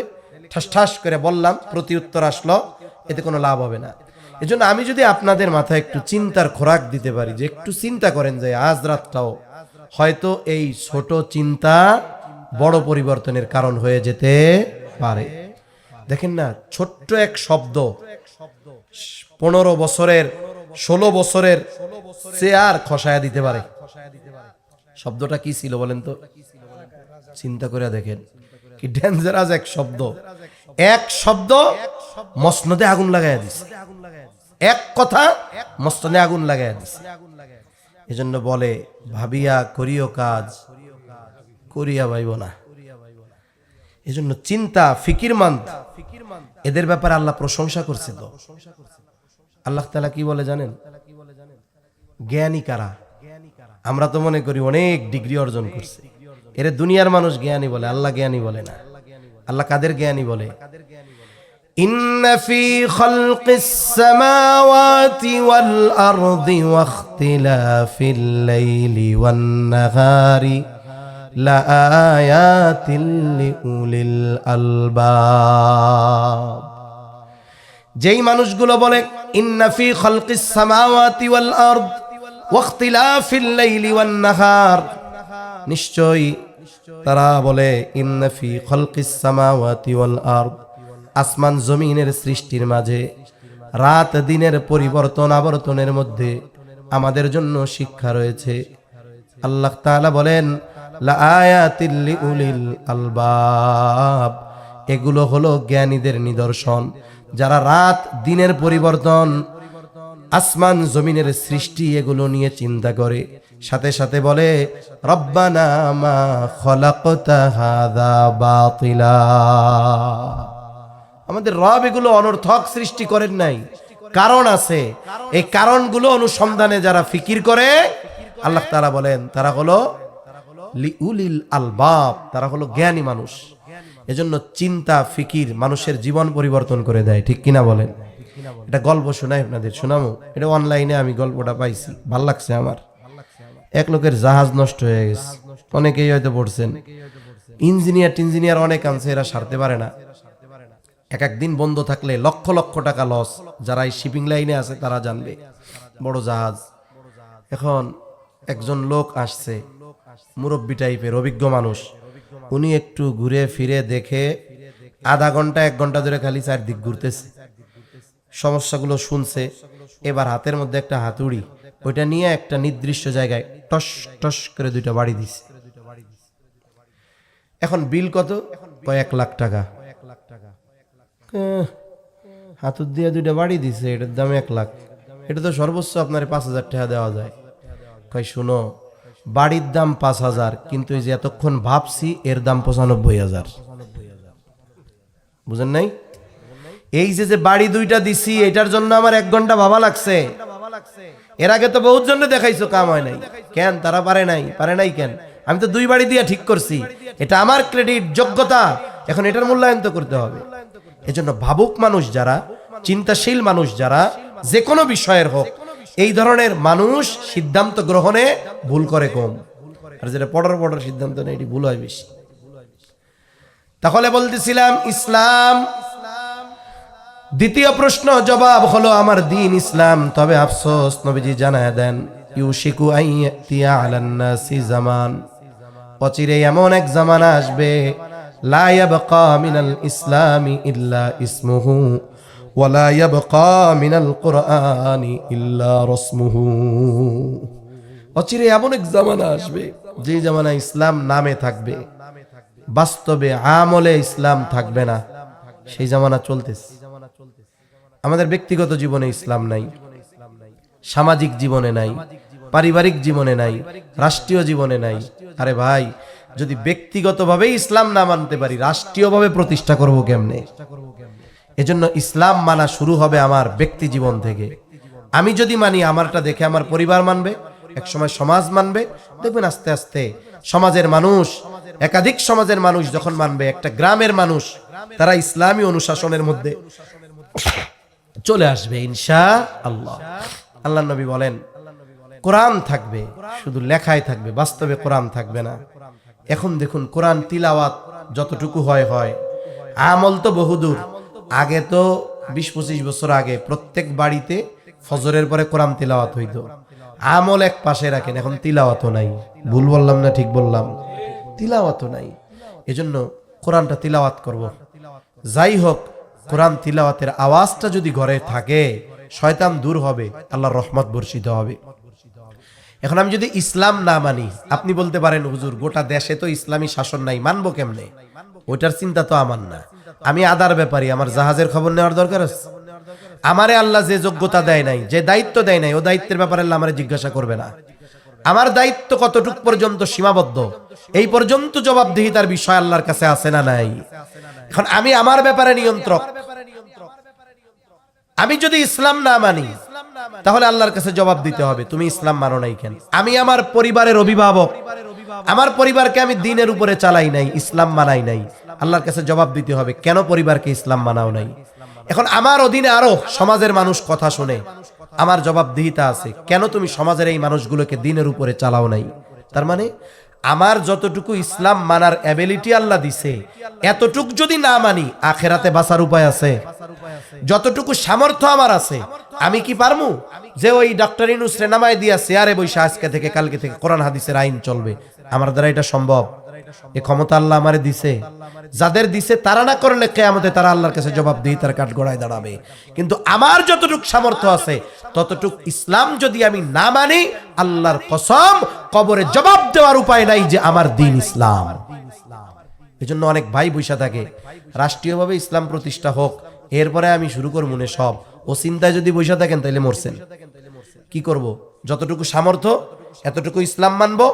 ঠাস ঠাস করে বললাম, প্রতি উত্তর আসলো, এতে কোনো লাভ হবে না। এজন্য আমি যদি আপনাদের মাথায় একটু চিন্তার খোরাক দিতে পারি, যে একটু চিন্তা করেন যে আজ রাতটাও হয়তো এই ছোট চিন্তা বড় পরিবর্তনের কারণ হয়ে যেতে পারে। দেখেন না, ছোট্ট এক শব্দ 15 বছরের 16 বছরের চেয়ার খসায়া দিতে পারে। শব্দটা কি ছিল বলেন তো, চিন্তা করে দেখেন কি ডেঞ্জারাস এক শব্দ। এক শব্দ মসনদে আগুন লাগাইয়া দিছে, এক কথা মসনদে আগুন লাগাইয়া দিছে। এজন্য বলে ভাবিয়া করিও কাজ, করিয়া ভাইব না। এজন্য চিন্তা ফিকিরমন্দ এদের ব্যাপারে আল্লাহ প্রশংসা করছে। তো আল্লাহ তাআলা কি বলে জানেন? জ্ঞানী কারা? আমরা তো মনে করি অনেক ডিগ্রি অর্জন করছে, এর দুনিয়ার মানুষ জ্ঞানী বলে, আল্লাহ জ্ঞানী বলে না। আল্লাহ কাদের জ্ঞানী বলে? ইন্না ফি খালকিস সামাওয়াতি ওয়াল আরদি ওয়া ইখতিলাফিল লাইলি ওয়ান নাহারি লাআয়াতিল লিউলিল আলবাব। যেই মানুষগুলো বলে ইন্না ফি খালকিস সামাওয়াতি ওয়াল আরদ ওয়া ইখতিলাফিল লাইলি ওয়ান নাহার, নিশ্চয়ই তারা বলে ইন্না ফি খালকিস সামাওয়াতি ওয়াল আরদ, আসমান জমিনের সৃষ্টির মাঝে রাত দিনের পরিবর্তন আবর্তনের মধ্যে আমাদের জন্য শিক্ষা রয়েছে। আল্লাহ তাআলা বলেন লাআয়াতিল লিউলিল আলবাব, এগুলো হলো জ্ঞানীদের নিদর্শন, যারা রাত দিনের পরিবর্তন আসমান জমিনের সৃষ্টি এগুলো নিয়ে চিন্তা করে। সাথে সাথে বলে রব্বানা মা খলাকতা হাযা বাতিলা, আমাদের রব এগুলো অনর্থক সৃষ্টি করেন নাই, কারণ আছে। এই কারণগুলো অনুসন্ধানে যারা ফিকির করে আল্লাহ তাআলা বলেন তারা হলো লিউলিল আলবাব, তারা হলো জ্ঞানী মানুষ। এজন্য চিন্তা ফিকির মানুষের জীবন পরিবর্তন করে দেয়, ঠিক কিনা বলেন? এটা গল্প শোনাই আপনাদের, শোনাবো। এটা অনলাইনে আমি গল্পটা পাইছি, ভাল লাগছে আমার। এক লোকের জাহাজ নষ্ট হয়ে গেছে, অনেকেই হয়তো পড়ছেন। ইঞ্জিনিয়ার অনেক আনছে, এরা সারতে পারে না। এক একদিন বন্ধ থাকলে লক্ষ লক্ষ টাকা লস। যারা এই শিপিং লাইনে আছে তারা জানবে, বড় জাহাজ। এখন একজন লোক আসছে, মুরব্বী টাইপের অভিজ্ঞ মানুষ। উনি একটু ঘুরে ফিরে দেখে আধা ঘন্টা 1 ঘন্টা ধরে খালি চারদিক ঘুরতেছে, সমস্যাগুলো শুনছে। এবার হাতের মধ্যে একটা হাতুড়ি, ওইটা নিয়ে একটা নির্দিষ্ট জায়গায় টস টস করে 2টা বাড়ি দিছে। এখন বিল কত? 1 লাখ টাকা। হাতুড় দিয়ে 2টা বাড়ি দিছে, এটার দাম 1 লাখ। এটা তো সর্বোচ্চ আপনার 5,000 টাকা দেওয়া যায়। কই শুনো, বাড়ির দাম 5,000, কিন্তু এই যে এতক্ষণ ভাবছি এর দাম 95,000। বুঝেন নাই? এই যে বাড়ি 2টা দিছি এটার জন্য আমার 1 ঘন্টা ভাবা লাগছে। এর আগে তো বহুত জন্য দেখাইছো, কাম হয় নাই কেন? তারা পারে নাই কেন? আমি তো 2 বাড়ি দিয়া ঠিক করছি, এটা আমার ক্রেডিট, যোগ্যতা। এখন এটার মূল্যায়ন তো করতে হবে। এজন্য ভাবুক মানুষ যারা, চিন্তাশীল মানুষ যারা, যে কোনো বিষয়ের হোক, এই ধরনের মানুষ সিদ্ধান্ত গ্রহণে ভুল করে কম, আর যেটা পড়ার সিদ্ধান্ত নেই এটি ভুল হয় বেশি। তাহলে বলতেছিলাম ইসলাম। দ্বিতীয় প্রশ্ন জবাব হলো আমার দিন ইসলাম। তবে আফসোস, নবীজি জানায় দেন ইউশিকু আইয়াতিয়া আলান নাসি জামান, অচিরে এমন এক জামানা আসবে লা ইয়াবকা মিনাল ইসলামি ইল্লা ইসমুহু ওয়া লা ইয়াবকা মিনাল কুরআনি ইল্লা রাসমুহু। অচিরে এমন এক জামানা আসবে যে জামানা ইসলাম নামে থাকবে, বাস্তবে আমলে ইসলাম থাকবে না। সেই জামানা চলতেছে। আমাদের ব্যক্তিগত জীবনে ইসলাম নাই, সামাজিক জীবনে নাই, পারিবারিক জীবনে নাই, রাষ্ট্রীয় জীবনে নাই। আরে ভাই, যদি ব্যক্তিগতভাবে ইসলাম না মানতে পারি, রাষ্ট্রীয়ভাবে প্রতিষ্ঠা করব কেমনে? এজন্য ইসলাম মানা শুরু হবে আমার ব্যক্তি জীবন থেকে। আমি যদি মানি, আমারটা দেখে আমার পরিবার মানবে, একসময় সমাজ মানবে। দেখবেন আস্তে আস্তে সমাজের মানুষ, একাধিক সমাজের মানুষ যখন মানবে, একটা গ্রামের মানুষ তারা ইসলামী অনুশাসনের মধ্যে চলে আসবে ইনশাআল্লাহ। আল্লাহ নবী বলেন কোরআন থাকবে, শুধু লেখায় থাকবে, বাস্তবে কোরআন থাকবে না। এখন দেখুন কোরআন তিলাওয়াত যতটুকু হয়, আমল তো বহুদূর। আগে তো 20-25 বছর আগে প্রত্যেক বাড়িতে ফজরের পরে কোরআন তিলাওয়াত হইতো। আমল এক পাশে রাখেন, এখন তিলাওয়াতও নাই। ভুল বললাম না ঠিক বললাম? তিলাওয়াতও নাই। এজন্য কোরআনটা তিলাওয়াত করব। যাই হোক, কোরআন তিলাওয়াতের আওয়াজটা যদি ঘরে থাকে, শয়তান দূর হবে, আল্লাহর রহমত বর্ষিত হবে। এখন আমি যদি ইসলাম না মানি, আপনি বলতে পারেন হুজুর গোটা দেশে তো ইসলামী শাসন নাই, মানবো কেমনে? ওইটার চিন্তা তো আমার না। আমি আদার ব্যাপারী, আমার জাহাজের খবর নেওয়ার দরকার আছে? আমারে আল্লাহ যে যোগ্যতা দেয় নাই, যে দায়িত্ব দেয় নাই, ও দায়িত্বের ব্যাপারে আল্লাহ আমারে জিজ্ঞাসা করবে না। আমার দায়িত্ব কতটুক পর্যন্ত সীমাবদ্ধ, এই পর্যন্ত জবাবদিহিতার বিষয় আল্লাহর কাছে আছে না নাই? এখন আমি আমার ব্যাপারে নিয়ন্ত্রক। আমি যদি ইসলাম না মানি, তাহলে আল্লাহর কাছে জবাব দিতে হবে, তুমি ইসলাম মানো নাই কেন? আমি আমার পরিবারের অভিভাবক, আমার পরিবারকে আমি দ্বীনের উপরে চালাই নাই, ইসলাম মানাই নাই, আল্লাহর কাছে জবাব দিতে হবে, কেন পরিবারকে ইসলাম মানাও নাই? এখন আমার অধীনে আরো সমাজের মানুষ কথা শুনে, আমার জবাবদিহিতা আছে, কেন তুমি সমাজের এই মানুষগুলোকে দ্বীনের উপরে চালাও নাই? তার মানে আমার যতটুকু ইসলাম মানার এবিলিটি আল্লাহ দিছে, এতটুক যদি না মানি, আখেরাতে বাঁচার উপায় আছে? যতটুকু সামর্থ্য আমার আছে, আমি কি পারমু যে ওই ডক্টর ইউনূস রে নামায় দিয়া চেয়ারে বসে আজকে থেকে কালকে থেকে কোরআন হাদিসের আইন চলবে? আমার দ্বারা এটা সম্ভব? এই ক্ষমতা আল্লাহ আমারে দিছে। যাদের দিছে তারা না করলে কিয়ামতে তারা আল্লাহর কাছে জবাবদিহিতার কাঠগড়ায় দাঁড়াবে। কিন্তু আমার যতটুক সামর্থ্য আছে, ততটুক ইসলাম যদি আমি না মানি, আল্লাহর কসম কবরে জবাব দেওয়ার উপায় নাই যে আমার দ্বীন ইসলাম। এজন্য অনেক ভাই বৈশা থাকে, রাষ্ট্রীয়ভাবে ইসলাম প্রতিষ্ঠা হোক, এরপরে আমি শুরু করব মনে সব। ও চিন্তায় যদি বৈশা থাকেন তাহলে মরছেন। কি করব? যতটুকু সামর্থ্য এতটুকু ইসলাম মানবো,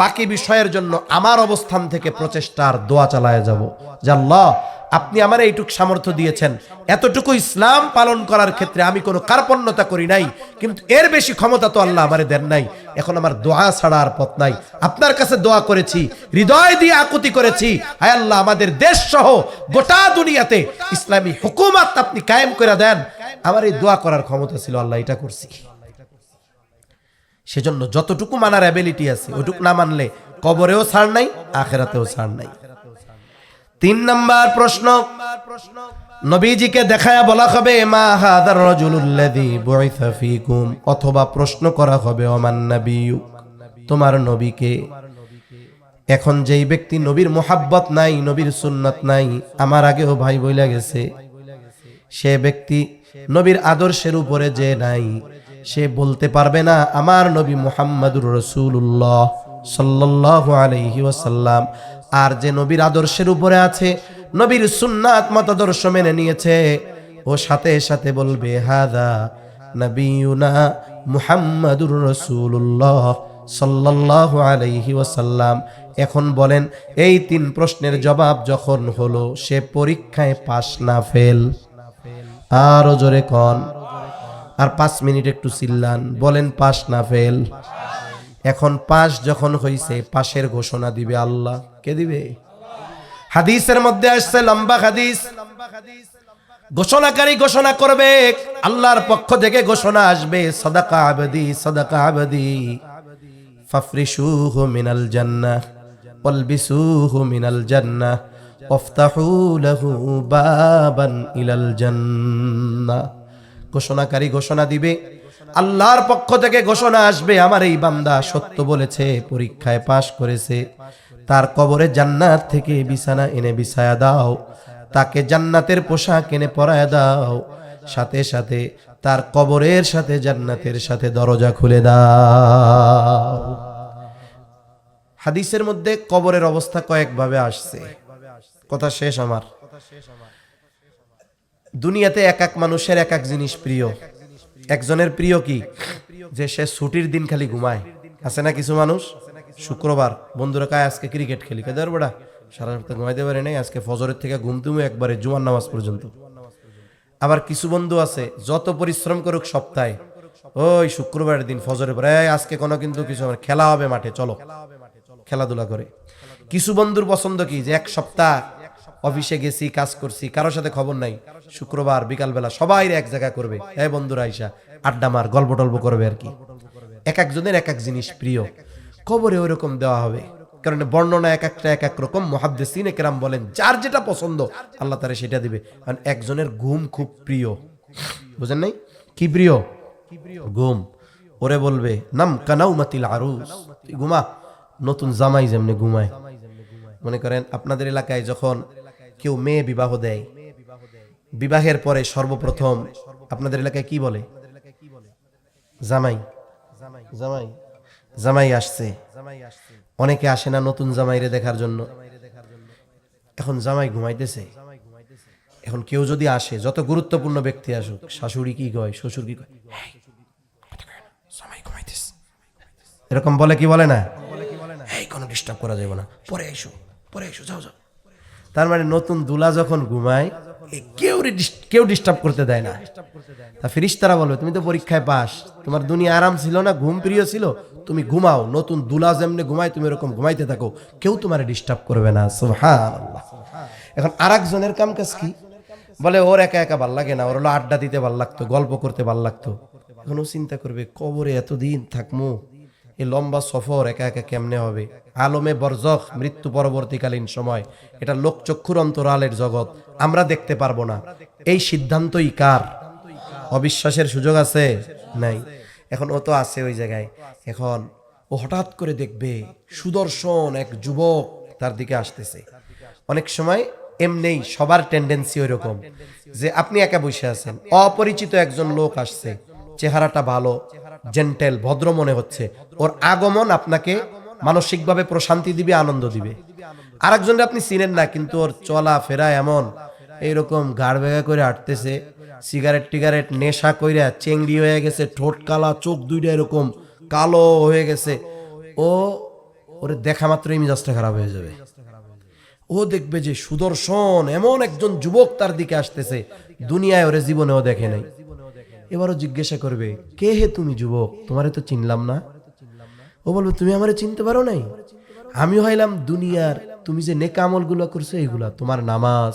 বাকি বিষয়ের জন্য আমার অবস্থান থেকে প্রচেষ্টার দোয়া চালায় যাব যে আল্লাহ আপনি আমার এইটুক সামর্থ্য দিয়েছেন, এতটুকু ইসলাম পালন করার ক্ষেত্রে আমি কোনো কার্পণ্যতা করি নাই, কিন্তু এর বেশি ক্ষমতা তো আল্লাহ আমারে দেন নাই। এখন আমার দোয়া ছাড়া আর পথ নাই। আপনার কাছে দোয়া করেছি, হৃদয় দিয়ে আকুতি করেছি, হায় আল্লাহ আমাদের দেশ সহ গোটা দুনিয়াতে ইসলামী হুকুমত আপনি কায়েম করে দেন। আমার এই দোয়া করার ক্ষমতা ছিল, আল্লাহ এটা করছি। সেজন্য যতটুকু মানার অ্যাবিলিটি আছে ওটুকু না মানলে কবরেও ছাড় নাই, আখিরাতেও ছাড় নাই। 3 নাম্বার প্রশ্ন, নবীজিকে দেখায়া বলা হবে মা হাদার রাজুলুল্লাযী বুইসা ফীকুম, অথবা প্রশ্ন করা হবে ওমান নাবিয়্যু, তোমার নবীকে। এখন যেই ব্যক্তি নবীর মুহাব্বত নাই, নবীর সুন্নাত নাই, আমার আগেও ভাই বইলা গেছে, সে ব্যক্তি নবীর আদর্শের উপরে যে নাই, সে বলতে পারবে না আমার নবী মুহাম্মাদুর রাসূলুল্লাহ সাল্লাল্লাহু আলাইহি ওয়াসাল্লাম। আর যে নবীর আদর্শের উপরে আছে, নবীর সুন্নাত মতাদর্শ মেনে নিয়েছে, ও সাথে সাথে বলবে হাদা নবিয়ুনা মুহাম্মাদুর রাসূলুল্লাহ সাল্লাল্লাহু আলাইহি ওয়াসাল্লাম। এখন বলেন, এই 3 প্রশ্নের জবাব যখন হলো, সে পরীক্ষায় পাস না ফেল? আরো জোরে কোন, আর 5 মিনিট একটু চিল্লান, বলেন পাস না ফেল? এখন পাস যখন হইছে, পাশের ঘোষণা দিবে আল্লাহ। কে দিবে? হাদিসের মধ্যে আসছে, লম্বা হাদিস, ঘোষণাকারী ঘোষণা করবে, আল্লাহর পক্ষ থেকে ঘোষণা আসবে, সাদাকা আবদি সাদাকা আবদি ফাফরিশুহু মিনাল জান্নাহ ওয়ালবিসুহু মিনাল জান্নাহ ওয়াফতাহু লাহু বাবান ইলাল জান্নাহ। ঘোষণাকারী ঘোষণা দিবে, আল্লাহর পক্ষ থেকে ঘোষণা আসবে, আমার এই বান্দা সত্য বলেছে, পরীক্ষায় পাশ করেছে, তার কবরে জান্নাত থেকে বিছানা এনে বিছায়া দাও, তাকে জান্নাতের পোশাক এনে পরায়া দাও, সাথে সাথে তার কবরের সাথে জান্নাতের সাথে দরজা খুলে দাও। হাদিসের মধ্যে কবরের অবস্থা কয়েকভাবে আসছে, কথা শেষ আমার। দুনিয়াতে এক এক মানুষের এক এক জিনিস প্রিয়। একজনের প্রিয় কি, যে সে ছুটির দিন খালি ঘুমায়। আছে না কিছু মানুষ, শুক্রবার বন্ধুরা কায় আজকে ক্রিকেট খেলি, কেদার বড়া সারা সপ্তাহ ঘুমাইতে পারে নাই, আজকে ফজরের থেকে ঘুম তুমি একবারে জুমার নামাজ পর্যন্ত। আবার কিছু বন্ধু আছে, যত পরিশ্রম করুক সপ্তাহে, ওই শুক্রবারের দিন ফজরের পরে আজকে কোনো কিন্তু কিছু খেলা হবে মাঠে, চলো খেলাধুলা করে। কিছু বন্ধুর পছন্দ কি, যে এক সপ্তাহ অফিসে গেছি, কাজ করছি, কারোর সাথে খবর নাই, শুক্রবার বিকালবেলা সবাই এক জায়গায় করবে, এই বন্ধুরা আইসা আড্ডা মার, গল্প টল্প করবে আর কি। এক একজনের এক এক জিনিস প্রিয়, কবরে ওইরকম দেওয়া হবে। কারণ বর্ণনা এক একটা এক এক রকম। মুহাদ্দিসিনে কেরাম বলেন, যার যেটা পছন্দ আল্লাহ তাআলা সেটা দিবে। কারণ একজনের ঘুম খুব প্রিয়, বুঝেন নাই? কি প্রিয়? ঘুম। ওরে বলবে নাম কানাউমাতিল আরুস, ঘুমা, নতুন জামাই যেমনি ঘুমায়। মনে করেন আপনাদের এলাকায় যখন কেউ মেয়ে বিবাহ দেয়, বিবাহের পরে সর্বপ্রথম আপনাদের এলাকায় কি বলে? জামাই জামাই জামাই আসছে, অনেকে আসে না নতুন জামাইরে দেখার জন্য। এখন জামাই ঘুমাইতেছে, এখন কেউ যদি আসে, যত গুরুত্বপূর্ণ ব্যক্তি আসুক, শাশুড়ি কি কয়, শ্বশুর কি কয়, "এই, কথা কয় না, জামাই ঘুমাইতেছে।" এরকম বলে কি বলে না? এই কোনো ডিস্টার্ব করা যাবে না, পরে এসো, পরে এসো, যাও যাও। তার মানে নতুন দুলা যখন ঘুমায়, কেউ ডিস্টার্ব করতে দেয় না। তা ফেরেশতারা বলবে, তুমি তো পরীক্ষায় পাস, তোমার দুনিয়া আরাম ছিল না, ঘুম প্রিয় ছিল, তুমি ঘুমাও, নতুন দুলা যেমনি ঘুমায় তুমি এরকম ঘুমাইতে থাকো, কেউ তোমার ডিস্টার্ব করবে না। সুবহানাল্লাহ। এখন আরেকজনের কাম কাজ কি? বলে ওর একা একা ভাল লাগে না, ওর হলো আড্ডা দিতে ভাল লাগতো, গল্প করতে ভাল লাগতো। এখন ও চিন্তা করবে, কবরে এতদিন থাকমু, এই লম্বা সফর একা একা কেমনে হবে? আলমে বরজখ, মৃত্যু পরবর্তীকালীন সময়, এটা লোকচক্ষুর অন্তরালের জগৎ, আমরা দেখতে পারবো না। এই সিদ্ধান্তই কার? অবিশ্বাসের সুযোগ আছে? নাই। এখন ও তো আছে ওই জায়গায়, এখন ও হঠাৎ করে দেখবে সুদর্শন এক যুবক তার দিকে আসতেছে। অনেক সময় এমনিই সবার টেন্ডেন্সি ওই রকম যে আপনি একা বসে আছেন, অপরিচিত একজন লোক আসছে, চেহারাটা ভালো, জেন্টেল, ভদ্র মনে হচ্ছে, ওর আগমন আপনাকে মানসিকভাবে প্রশান্তি দিবে, আনন্দ দিবে। আরেকজনকে আপনি চিনেন না, কিন্তু ওর চলা ফেরা এমন, এইরকম গাড় বেগা করে হাঁটতেছে, সিগারেট টিগারেট নেশা কইরা চেংড়ি হয়ে গেছে, ঠোঁট কালা, চোখ দুইটা এরকম কালো হয়ে গেছে, ওরে দেখা মাত্রই মেজাজটা খারাপ হয়ে যাবে। ও দেখবে যে সুদর্শন এমন একজন যুবক তার দিকে আসতেছে, দুনিয়ায় ওরে জীবনেও দেখে নাই। এবারও জিজ্ঞাসা করবে, কে হে তুমি যুবক, তোমারে তো চিনলাম না। ও বলবে, তুমি আমারে চিনতে পারো নাই? আমি হইলাম দুনিয়ার, তুমি যে নেক আমলগুলো করছো এগুলা, তোমার নামাজ,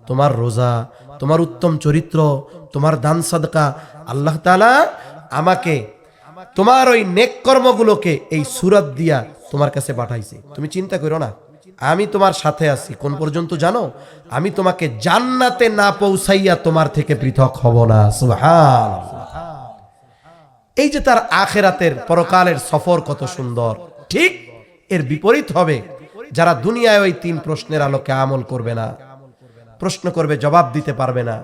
তোমার রোজা, তোমার উত্তম চরিত্র, তোমার দান সাদকা, আল্লাহ তাআলা আমাকে তোমার ওই নেক কর্মগুলোকে এই সূরত দিয়া তোমার কাছে পাঠাইছে। তুমি চিন্তা করো না, আমি তোমার সাথে আছি। কোন পর্যন্ত জানো? আমি তোমাকে জান্নাতে না পৌঁছাইয়া তোমার থেকে পৃথক হব না। সুবহানাল্লাহ। এই যে তার আখিরাতের পরকালের সফর কত সুন্দর। ঠিক এর বিপরীত হবে যারা দুনিয়ায় ওই তিন প্রশ্নের আলোকে আমল করবে না, প্রশ্ন করবে, জবাব দিতে পারবে না।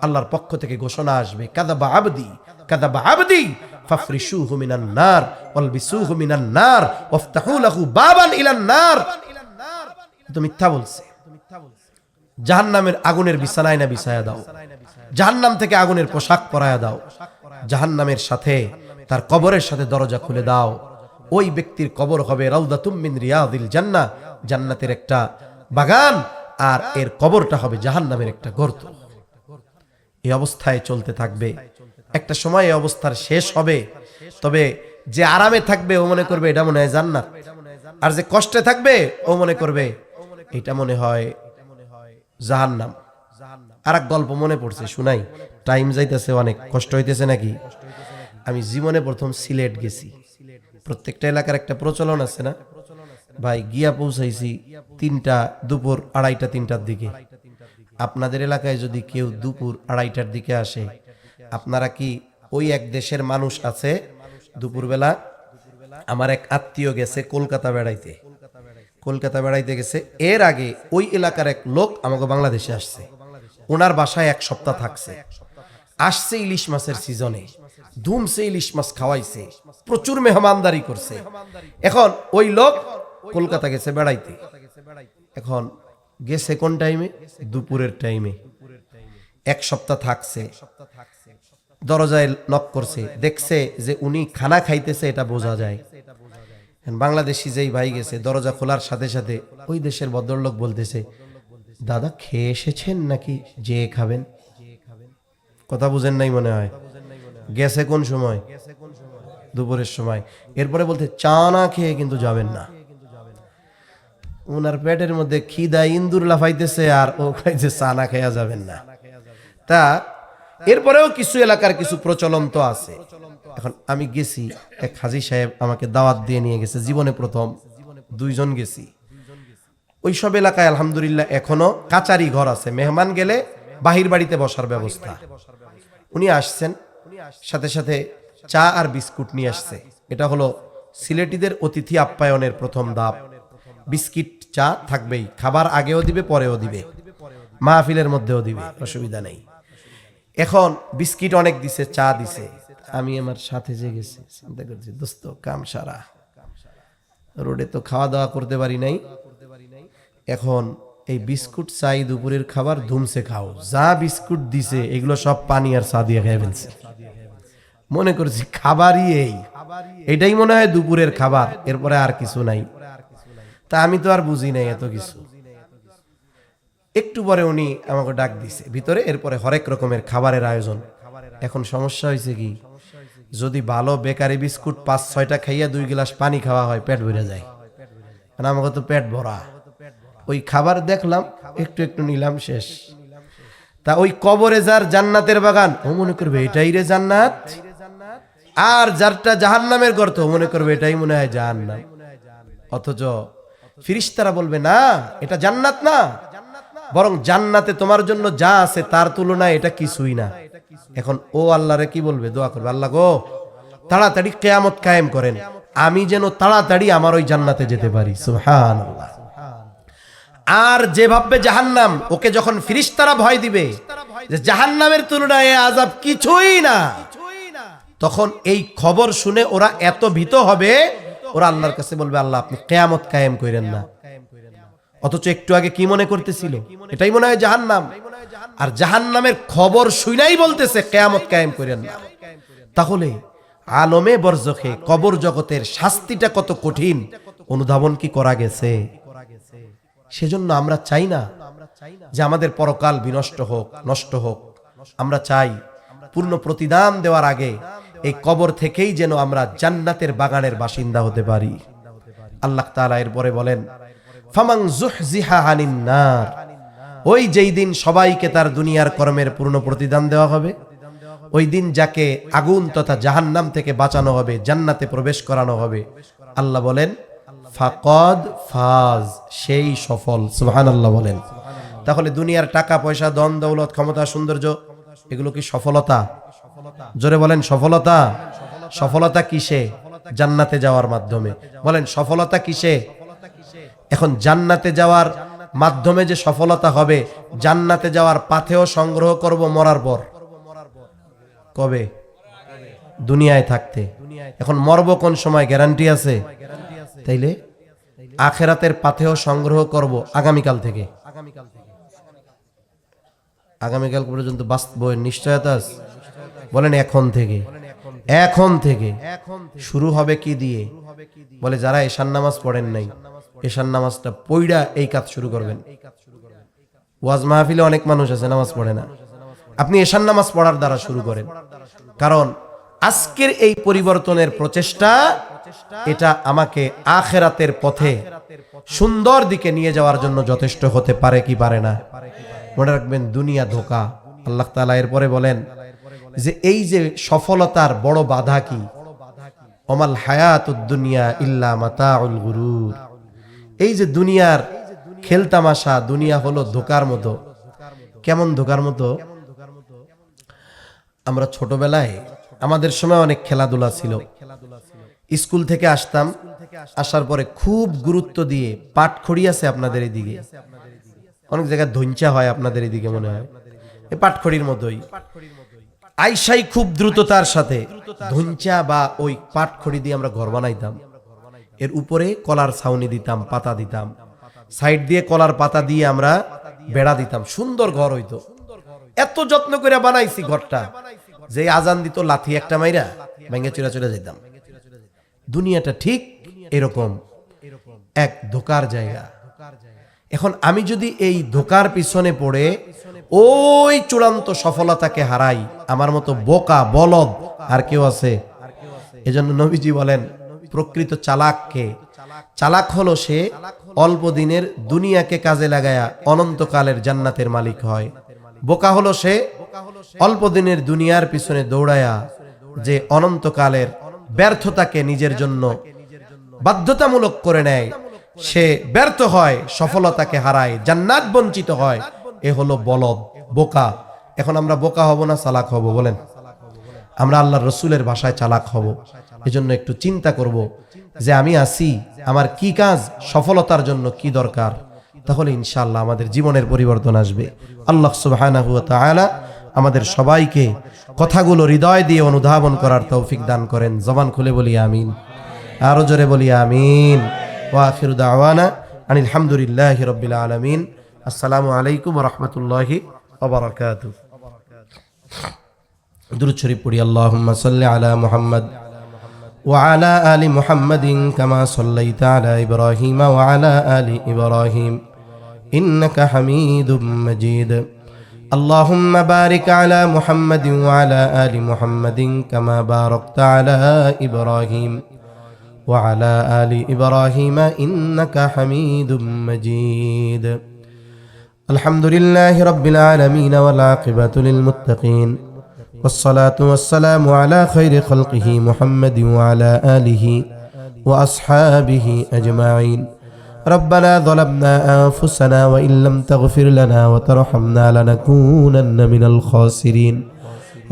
আল্লাহর পক্ষ থেকে ঘোষণা আসবে, কাযাবা আবদি, কাযাবা আবদি ফাফরিশুহু মিনান নার ওয়ালবিসুহু মিনান নার ওয়াফতাহু লাহু বাবান ইলান নার। তো মিথ্যা বলছে। জাহান্নামের আগুনের বিছানায় না বিছায়া দাও, জাহান্নাম থেকে আগুনের পোশাক পরায়া দাও, জাহান্নামের সাথে তার কবরের সাথে দরজা খুলে দাও। ওই ব্যক্তির কবর হবে রাউদাতুম মিন রিয়াদিল জান্নাহ, জান্নাতের একটা বাগান, আর এর কবরটা হবে জাহান্নামের একটা গর্ত। এই অবস্থায় চলতে থাকবে। একটা সময় এই অবস্থার শেষ হবে। তবে যে আরামে থাকবে ও মনে করবে এটা মনে হয় জান্নাত, আর যে কষ্টে থাকবে ও মনে করবে এটা মনে হয় জাহান্নাম। আর এক গল্প মনে পড়ছে, শুনাই। টাইম যাইতেছে, অনেক কষ্ট হইতেছে নাকি? আমি জীবনে প্রথম সিলেট গেছি। প্রত্যেকটা এলাকার একটা প্রচলন আছে না ভাই? গিয়া পৌঁছাইছি দুপুর 2:30 3টার দিকে। আপনাদের এলাকায় যদি কেউ দুপুর 2:30টার দিকে আসে, আপনারা কি ওই এক দেশের মানুষ আছে? দুপুরবেলা আমার এক আত্মীয় গেছে কলকাতা বেড়াইতে গেছে। এর আগে ওই এলাকার এক লোক আমাকে বাংলাদেশে আসছে, ওনার বাসায় 1 সপ্তাহ থাকছে। আসছে ইলিশ মাছের সিজনে, ধুমসে ইলিশ মাছ খাওয়াইছে, প্রচুর মেহমানদারি করছে। এখন ওই লোক কলকাতা গেছে বেড়াইতে, এখন গেছে কোন টাইমে? দুপুরের টাইমে। 1 সপ্তাহ থাকছে, দরজায় নক করছে, দেখছে যে উনি খানা খাইতেছে, এটা বোঝা যায়। বাংলাদেশি যেই ভাই গেছে, দরজা খোলার সাথে সাথে ওই দেশের ভদ্রলোক বলতেছে, দাদা খেয়ে এসেছেন নাকি যে খাবেন? কথা বুঝেন নাই মনে হয়। গেছে কোন সময়? দুপুরের সময়। এরপরে বলতে, চা না খেয়ে কিন্তু যাবেন না। ওনার পেটের মধ্যে খিদা ইন্দুর লাফাইতেছে, আর ও খাইছে চা না খেয়া যাবেন না। তা এরপরেও কিছু এলাকার কিছু প্রচলন তো আছে। এখন আমি গেছি, এক হাজী সাহেব আমাকে দাওয়াত দিয়ে নিয়ে গেছে, জীবনে প্রথম 2 জন গেছি। ওই সব এলাকায় আলহামদুলিল্লাহ এখনো কাচারি ঘর আছে, মেহমান গেলে বাহির বাড়িতে বসার ব্যবস্থা। উনি আসছেন, সাথে সাথে চা আর বিস্কুট নিয়ে আসছে। এটা হলো সিলেটিদের অতিথি আপ্যায়নের প্রথম ধাপ। বিস্কিট চা থাকবেই, খাবার আগেও দিবে, পরেও দিবে, মাহফিলের মধ্যেও দিবে, অসুবিধা নেই। এখন বিস্কিট অনেক দিছে, চা দিছে। আমি আমার সাথে যে গেছি, চিন্তা করছি দোস্ত কাম সারা, রোডে তো খাওয়া দাওয়া করতে পারি নাই, এখন এই বিস্কুট চাই দুপুরের খাবার ধুমসে খাও, যা বিস্কুট দিছে এগুলো সব পানি আর চা দিয়ে খেয়ে ফেলছে। মনে করছি খাবারই এটাই মনে হয় দুপুরের খাবার, এরপরে আর কিছু নাই। তা আমি তো আর বুঝি নাই এত কিছু। একটু পরে উনি আমাকে ডাক দিছে ভিতরে, এরপরে হরেক রকমের খাবারের আয়োজন। এখন সমস্যা হয়েছে কি, যদি ভালো বেকারি বিস্কুট 5-6টা খাইয়া 2 গ্লাস পানি খাওয়া হয় পেট ভরে যায়, কারণ আমাকে তো পেট ভরা। ওই খাবার দেখলাম, একটু একটু নিলাম, শেষ। তা ওই কবরে যার জান্নাতের বাগান, ও মনে করবে এটাই রে জান্নাত, আর যারটা জাহান্নামের গর্ত ও মনে করবে এটাই মনে হয় জাহান্নাম। অথচ ফেরেশতারা বলবে না, এটা জান্নাত না, বরং জান্নাতে তোমার জন্য যা আছে তার তুলনায় এটা কিছুই না। এখন ও আল্লাহরে কি বলবে, দোয়া করবে, আল্লাহ গো তাড়াতাড়ি কিয়ামত কায়েম করেন, আমি যেন তাড়াতাড়ি আমার ওই জান্নাতে যেতে পারি। সুবহানাল্লাহ। আর যে ভাববে জাহান্নাম, ওকে যখন ফেরেশতারা ভয় দিবে যে জাহান্নামের তুলনায় আযাব কিছুই না, তখন এই খবর শুনে ওরা এত ভীত হবে, ওরা আল্লাহর কাছে বলবে আল্লাহ আপনি কিয়ামত কায়েম করেন না। অথচ একটু আগে কি মনে করতেছিল, এটাই মনে হয় জাহান্নাম, আর জাহান্নামের খবর শুনাই বলতেছে কিয়ামত কায়েম করেন না। তাহলে আলমে বরজখে কবর জগতের শাস্তিটা কত কঠিন অনুধাবন কি করা গেছে? সেজন্য আমরা চাই না যে আমাদের পরকাল বিনষ্ট হোক, নষ্ট হোক। আমরা চাই পূর্ণ প্রতিদান দেওয়ার আগে এই কবর থেকেই যেন আমরা জান্নাতের বাগানের বাসিন্দা হতে পারি। আল্লাহ তাআলা এরপরে বলেন, ফামান যুহজিহা আনিন নার, ওই যেই দিন সবাইকে তার দুনিয়ার কর্মের পূর্ণ প্রতিদান দেওয়া হবে, ওই দিন যাকে আগুন তথা জাহান্নাম থেকে বাঁচানো হবে, জান্নাতে প্রবেশ করানো হবে, আল্লাহ বলেন ফাকাদ ফাজ, সেই সফল। সুবহানাল্লাহ বলেন। তাহলে দুনিয়ার টাকা পয়সা, ধন দৌলত, ক্ষমতা, সৌন্দর্য, এগুলো কি সফলতা? জোরে বলেন সফলতা। সফলতা কিসে? জান্নাতে যাওয়ার মাধ্যমে। বলেন সফলতা কিসে? এখন জান্নাতে যাওয়ার মাধ্যমে যে সফলতা হবে, জান্নাতে যাওয়ার পাথেও সংগ্রহ করব মরার পর। কবে? দুনিয়ায় থাকতে। এখন মরব কোন সময়, গ্যারান্টি আছে? তাইলে আখেরাতের পাথেও সংগ্রহ করব আগামীকাল থেকে। আগামীকাল পর্যন্ত বাঁচব নিশ্চয়তা আছে? বলেন এখন থেকে। এখন থেকে শুরু হবে কি দিয়ে? বলে যারা এশার নামাজ পড়েন নাই, এশার নামাজটা পইড়া এই কাজ শুরু করবেন। ওয়াজ মাহফিলে অনেক মানুষ আছে নামাজ পড়ে না, আপনি এশার নামাজ পড়ার দ্বারা শুরু করেন। কারণ আজকের এই পরিবর্তনের প্রচেষ্টা, এটা আমাকে আখেরাতের পথে সুন্দর দিকে নিয়ে যাওয়ার জন্য যথেষ্ট হতে পারে কি পারে না? মনে রাখবেন দুনিয়া ধোঁকা। আল্লাহ তাআলা এরপরে বলেন যে এই যে সফলতার বড় বাধা কি, ওমাল হায়াতুদ দুনিয়া ইল্লা মাতাউল গুরুর, এই যে দুনিয়ার খেলতামাশা, দুনিয়া হলো ধোঁকার মতো। কেমন ধোঁকার মতো? আমরা ছোটবেলায় আমাদের সময় অনেক খেলাধুলা ছিল। স্কুল থেকে আসতাম, আসার পরে খুব গুরুত্ব দিয়ে পাটখড়ি আছে আপনাদের এদিকে, অনেক জায়গায় ধঞ্চা হয় আপনাদের এদিকে মনে হয়, এই পাটখড়ির মতোই আইসাই খুব দ্রুততার সাথে ধঞ্চা বা ওই পাটখড়ি দিয়ে আমরা ঘর বানাইতাম। এর উপরে কলার ছাউনি দিতাম, পাতা দিতাম, সাইড দিয়ে কলার পাতা দিয়ে আমরা বেড়া দিতাম, সুন্দর ঘর হইতো। এত যত্ন করে বানাইছি ঘরটা, যে আজান দিত লাথি একটা মাইরা ভেঙে চুরা চলে যেতাম। দুনিয়াটা ঠিক এরকম এক ধোকার জায়গা। এখন আমি যদি এই ধোকার পিছনে পড়ে ওই চূড়ান্ত সফলতাকে হারাই, আমার মতো বোকা বলদ আর কেউ আছে? এজন্য নবীজি বলেন প্রকৃত চালাককে, চালাক হলো সে অল্প দিনের দুনিয়াকে কাজে লাগায়া অনন্তকালের জান্নাতের মালিক হয়। বোকা হলো সে অল্প দিনের দুনিয়ার পিছনে দৌড়ায়া যে অনন্তকালের ব্যর্থতাকে নিজের জন্য বাধ্যতামূলক করে নেয়, সে ব্যর্থ হয়, সফলতাকে হারায়, জান্নাত বঞ্চিত হয়। এ হলো বলদ, বোকা। এখন আমরা বোকা হব না চালাক হব? বলেন আমরা আল্লাহর রসুলের ভাষায় চালাক হব। এজন্য একটু চিন্তা করব যে আমি আছি, আমার কি কাজ, সফলতার জন্য কি দরকার, তাহলে ইনশাআল্লাহ আমাদের জীবনের পরিবর্তন আসবে। আল্লাহ সুবহানাহু ওয়া তাআলা আমাদের সবাইকে কথাগুলো হৃদয় দিয়ে অনুধাবন করার তৌফিক দান করেন। জবান খুলে বলি আমিন, আরো জোরে বলি আমিন। ওয়া আখিরু দাওয়ানা আনিল হামদুলিল্লাহি রাব্বিল আলামিন। আসসালামু আলাইকুম ওয়া রাহমাতুল্লাহি ওয়া বারাকাতুহু। দুরূদ শরীফ পড়ি। আল্লাহুম্মা সাল্লি আলা মুহাম্মদ ওয়া আলা আলি মুহাম্মাদিন কামা সাল্লাইতা আলা ইব্রাহিম ওয়া আলা আলি ইব্রাহিম ইন্নাকা হামিদুম মাজিদ। আল্লাহুম্মা বারিক আলা মুহাম্মাদিন ওয়া আলা আলি মুহাম্মাদিন কামা বারাকতা আলা ইব্রাহিম ওয়া আলা আলি ইব্রাহিম ইন্নাকা হামিদুম মাজিদ। আলহামদুলিল্লাহি রাব্বিল আলামিন ওয়াল আকিবাতু লিল মুত্তাকিন والصلاة والسلام على خير خلقه محمد وعلى آله وأصحابه أجمعين. ربنا ظلمنا أنفسنا وإن لم تغفر لنا وترحمنا لنكونن من الخاسرين.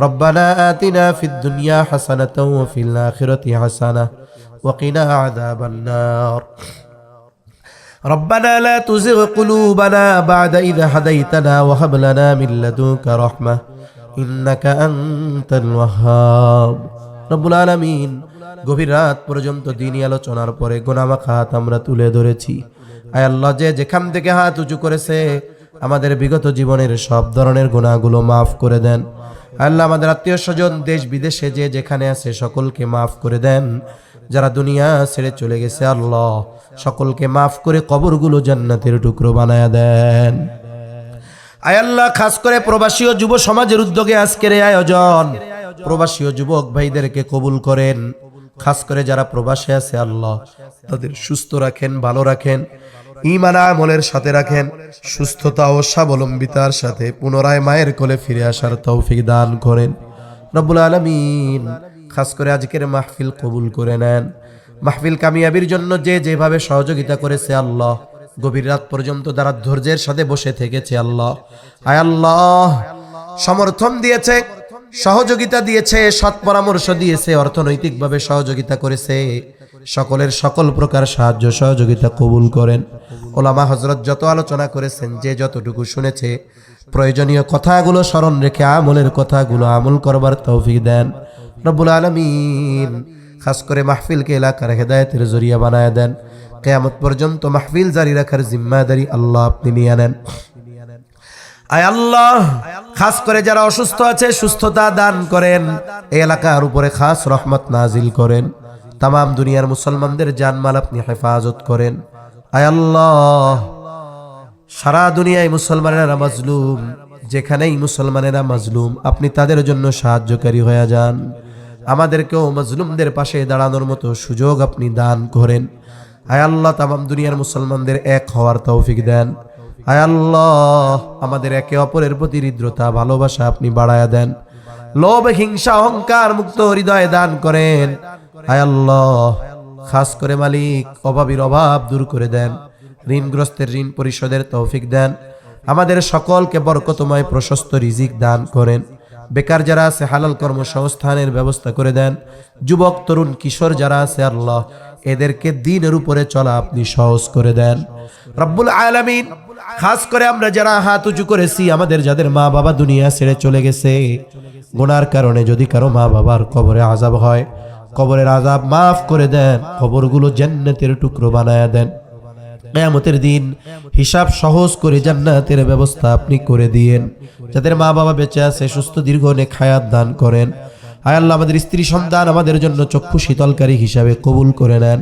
ربنا آتنا في الدنيا حسنة وفي الآخرة حسنة وقنا عذاب النار. ربنا لا تزغ قلوبنا بعد إذ هديتنا وهب لنا من لدنك رحمة ইন্নাকা আনতাল ওয়াহ্হাব। রব্বুল আলামিন, গভীর রাত পর্যন্ত দিনী আলোচনার পরে গুনাহমাখা হাত আমরা তুলে ধরেছি। আয় আল্লাহ, যে যেখান থেকে হাত উঁচু করেছে আমাদের বিগত জীবনের সব ধরনের গুনাহগুলো মাফ করে দেন। আল্লাহ, আমাদের আত্মীয় স্বজন দেশ বিদেশে যে যেখানে আছে সকলকে মাফ করে দেন। যারা দুনিয়া ছেড়ে চলে গেছে আল্লাহ সকলকে মাফ করে কবরগুলো জান্নাতের টুকরো বানায়া দেন। আয় আল্লাহ, খাস করে প্রবাসী ও যুব সমাজের উদ্যোগে আজকের এই আয়োজন, প্রবাসী ও যুবক ভাইদেরকে কবুল করেন। খাস করে যারা প্রবাসে আছে আল্লাহ তাদের সুস্থ রাখেন, ভালো রাখেন, ঈমান আমলের সাথে রাখেন, সুস্থতা ও স্বাবলম্বিতার সাথে পুনরায় মায়ের কোলে ফিরে আসার তৌফিক দান করেন রব্বুল আলামিন। খাস করে আজকের মাহফিল কবুল করে নেন। মাহফিল কামিয়াবির জন্য যে যেভাবে সহযোগিতা করেছে আল্লাহ, গভীর রাত পর্যন্ত যারা ধৈর্যের সাথে বসে থেকেছে আল্লাহ, আয় আল্লাহ সমর্থন দিয়েছে, সহযোগিতা দিয়েছে, সৎ পরামর্শ দিয়েছে, অর্থনৈতিকভাবে সহযোগিতা করেছে, সকলের সকল প্রকার সাহায্য সহযোগিতা কবুল করেন। ওলামা হযরত যত আলোচনা করেছেন, যে যতটুকু শুনেছে প্রয়োজনীয় কথাগুলো স্মরণ রেখে আমলের কথাগুলো আমল করবার তৌফিক দেন রব্বুল আলামিন। খাস করে মাহফিলকে এলাকার হেদায়েতের জরিয়া বানায় দেন। কিয়ামত পর্যন্ত মাহফিল জারি রাখার জিম্মাদারি আল্লাহ আপনি নিয়ে নেন। আয় আল্লাহ, খাস করে যারা অসুস্থ আছে সুস্থতা দান করেন। এই এলাকার উপরে খাস রহমত নাজিল করেন। তামাম দুনিয়ার মুসলমানদের জানমাল আপনি হেফাজত করেন। আয় আল্লাহ, সারা দুনিয়ায় মুসলমানেরা মাজলুম, যেখানেই মুসলমানেরা মাজলুম আপনি তাদের জন্য সাহায্যকারী হয়ে যান। আমাদেরকেও মাজলুমদের পাশে দাঁড়ানোর মতো সুযোগ আপনি দান করেন। আয় আল্লাহ, তামাম দুনিয়ার মুসলমানদের এক হওয়ার তৌফিক দেন। আয় আল্লাহ, আমাদের একে অপরের প্রতি হৃদ্রতা ভালোবাসা আপনি বাড়ায়া দেন। লোভ হিংসা অহংকার মুক্ত হৃদয় দান করেন। আয় আল্লাহ, খাস করে মালিক অভাবীর অভাব দূর করে দেন। ঋণগ্রস্তের ঋণ পরিশোধের তৌফিক দেন। আমাদের সকলকে বরকতময় প্রশস্ত রিজিক দান করেন। বেকার যারা আছে হালাল কর্মসংস্থানের ব্যবস্থা করে দেন। যুবক তরুণ কিশোর যারা আছে আল্লাহ এদেরকে দ্বীনের উপরে চলা আপনি সহজ করে দেন রব্বুল আলামিন। খাস করে আমরা যারা হাত উঁচু করেছি, আমাদের যাদের মা বাবা দুনিয়া ছেড়ে চলে গেছে, গুনার কারণে যদি কারো মা বাবার কবরে আযাব হয়, কবরের আযাব মাফ করে দেন, কবরগুলো জান্নাতের টুকরো বানায়া দেন। কিয়ামতের দিন হিসাব সহজ করে জান্নাতের ব্যবস্থা আপনি করে দিয়েন। যাদের মা বাবা বেঁচে আছে সুস্থ দীর্ঘ নেক হায়াত দান করেন। আয় আল্লাহ, আমাদের স্ত্রী সন্তান আমাদের জন্য চক্ষু শীতলকারী হিসাবে কবুল করে নেন।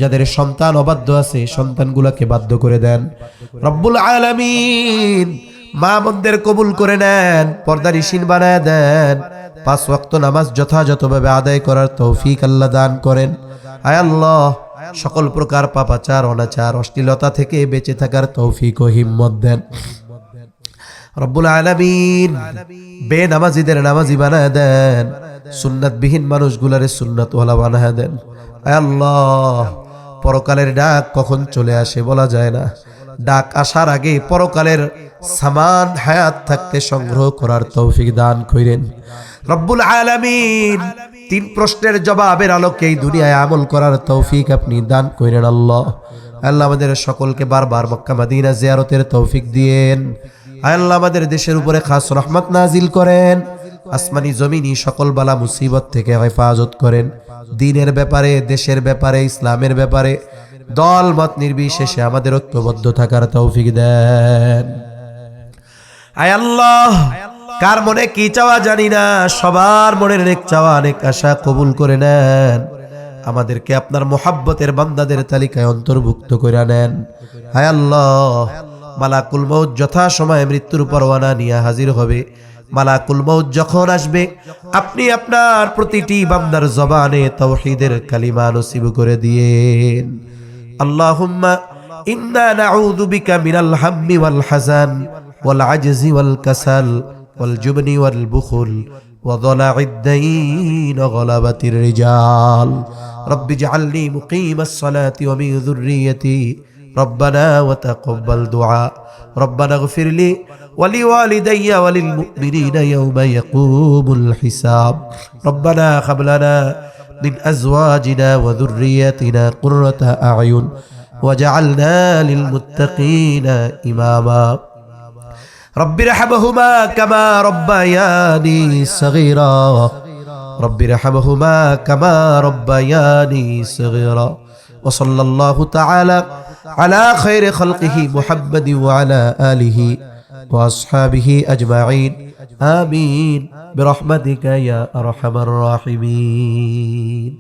যাদের সন্তান অবাধ্য আছে সন্তানগুলোকে বাধ্য করে দেন রব্বুল আলামিন। মা বোনদের কবুল করে নেন, পর্দানিশীন বানায় দেন। 5 ওয়াক্ত নামাজ যথাযথভাবে আদায় করার তৌফিক আল্লাহ দান করেন। আয় আল্লাহ, সকল প্রকার পাপাচার অনাচার অশ্লীলতা থেকে বেঁচে থাকার তৌফিক ও হিম্মত দেন রব্বুল আলামিন। বেনামাজিদের নামাজি বানায় দেন, সুন্নাতবিহীন মানুষগুলারে সুন্নাতওয়ালা বানায় দেন। আয় আল্লাহ, পরকালের ডাক কখন চলে আসে বলা যায় না। ডাক আসার আগে পরকালের সামান হায়াত থাকতে সংগ্রহ করার তৌফিক দান করেন রব্বুল আলামিন। 3 প্রশ্নের জবাবের আলোকে এই দুনিয়ায় আমল করার তৌফিক আপনি দান করেন আল্লাহ। আল্লাহ, আমাদের সকলকে বারবার মক্কা মদিনা জিয়ারতের তৌফিক দিয়েন। আয় আল্লাহ আমাদের দেশের উপরে খাস রহমত নাজিল করেন, আসমানি জমিনি সকল বালা মুসিবত থেকে হেফাজত করেন। দ্বীনের ব্যাপারে, দেশের ব্যাপারে, ইসলামের ব্যাপারে দল মত নির্বিশেষে আমাদের ঐক্যবদ্ধ থাকার তৌফিক দেন। আয় আল্লাহ, কার মনে কি চাওয়া জানি না, সবার মনের নেক চাওয়া নেক আশা কবুল করে নেন। আমাদেরকে আপনার মোহাব্বতের বান্দাদের তালিকায় অন্তর্ভুক্ত করে নেন। হায় আল্লাহ, মালাকুল মউত যথা সময়ে মৃত্যুর পরওয়ানা নিয়ে হাজির হবে। মালাকুল মউত যখন আসবে, আপনি আপনার প্রতিটি বান্দার জবানে তাওহীদের কালিমা নসিব করে দিয়েন। আল্লাহুম্মা ইন্না নাউযু বিকা মিনাল হাম্মি ওয়াল হাযান ওয়াল আজজি ওয়াল কাসাল ওয়াল জুবনি ওয়াল বুখল ওয়া যালা'id দাইন ওয়া গলাবাতির রিজাল। রব্বি ইজআলনি মুকিমাস সালাতি ওয়া মিন যুররিয়্যতি রব্বানা ওয়া তাকাব্বাল দুআ। রব্বানা ইগফির লি ওয়া লিওয়ালিদাইয়া ওয়া লিল মুমিনিনা ইয়াওমা ইয়াকুমুল হিসাব। রব্বানা হাব লানা মিন আজওয়াজিনা ওয়া যুররিয়্যাতিনা কুররাতা আ'য়ুন ওয়াজআলনা লিল মুত্তাকিনা ইমামা। রব্বির হামহুমা কামা রব্বায়ানি সগীরা। রব্বির হামহুমা কামা রব্বায়ানি সগীরা। ওয়া সাল্লাল্লাহু তাআলা আলা খায়রি খালকিহি মুহাম্মাদিন ওয়া আলা আলিহি ওয়া আসহাবিহি আজমাইন। আমিন বিরহমাতিকা ইয়া আরহামার রাহিমিন।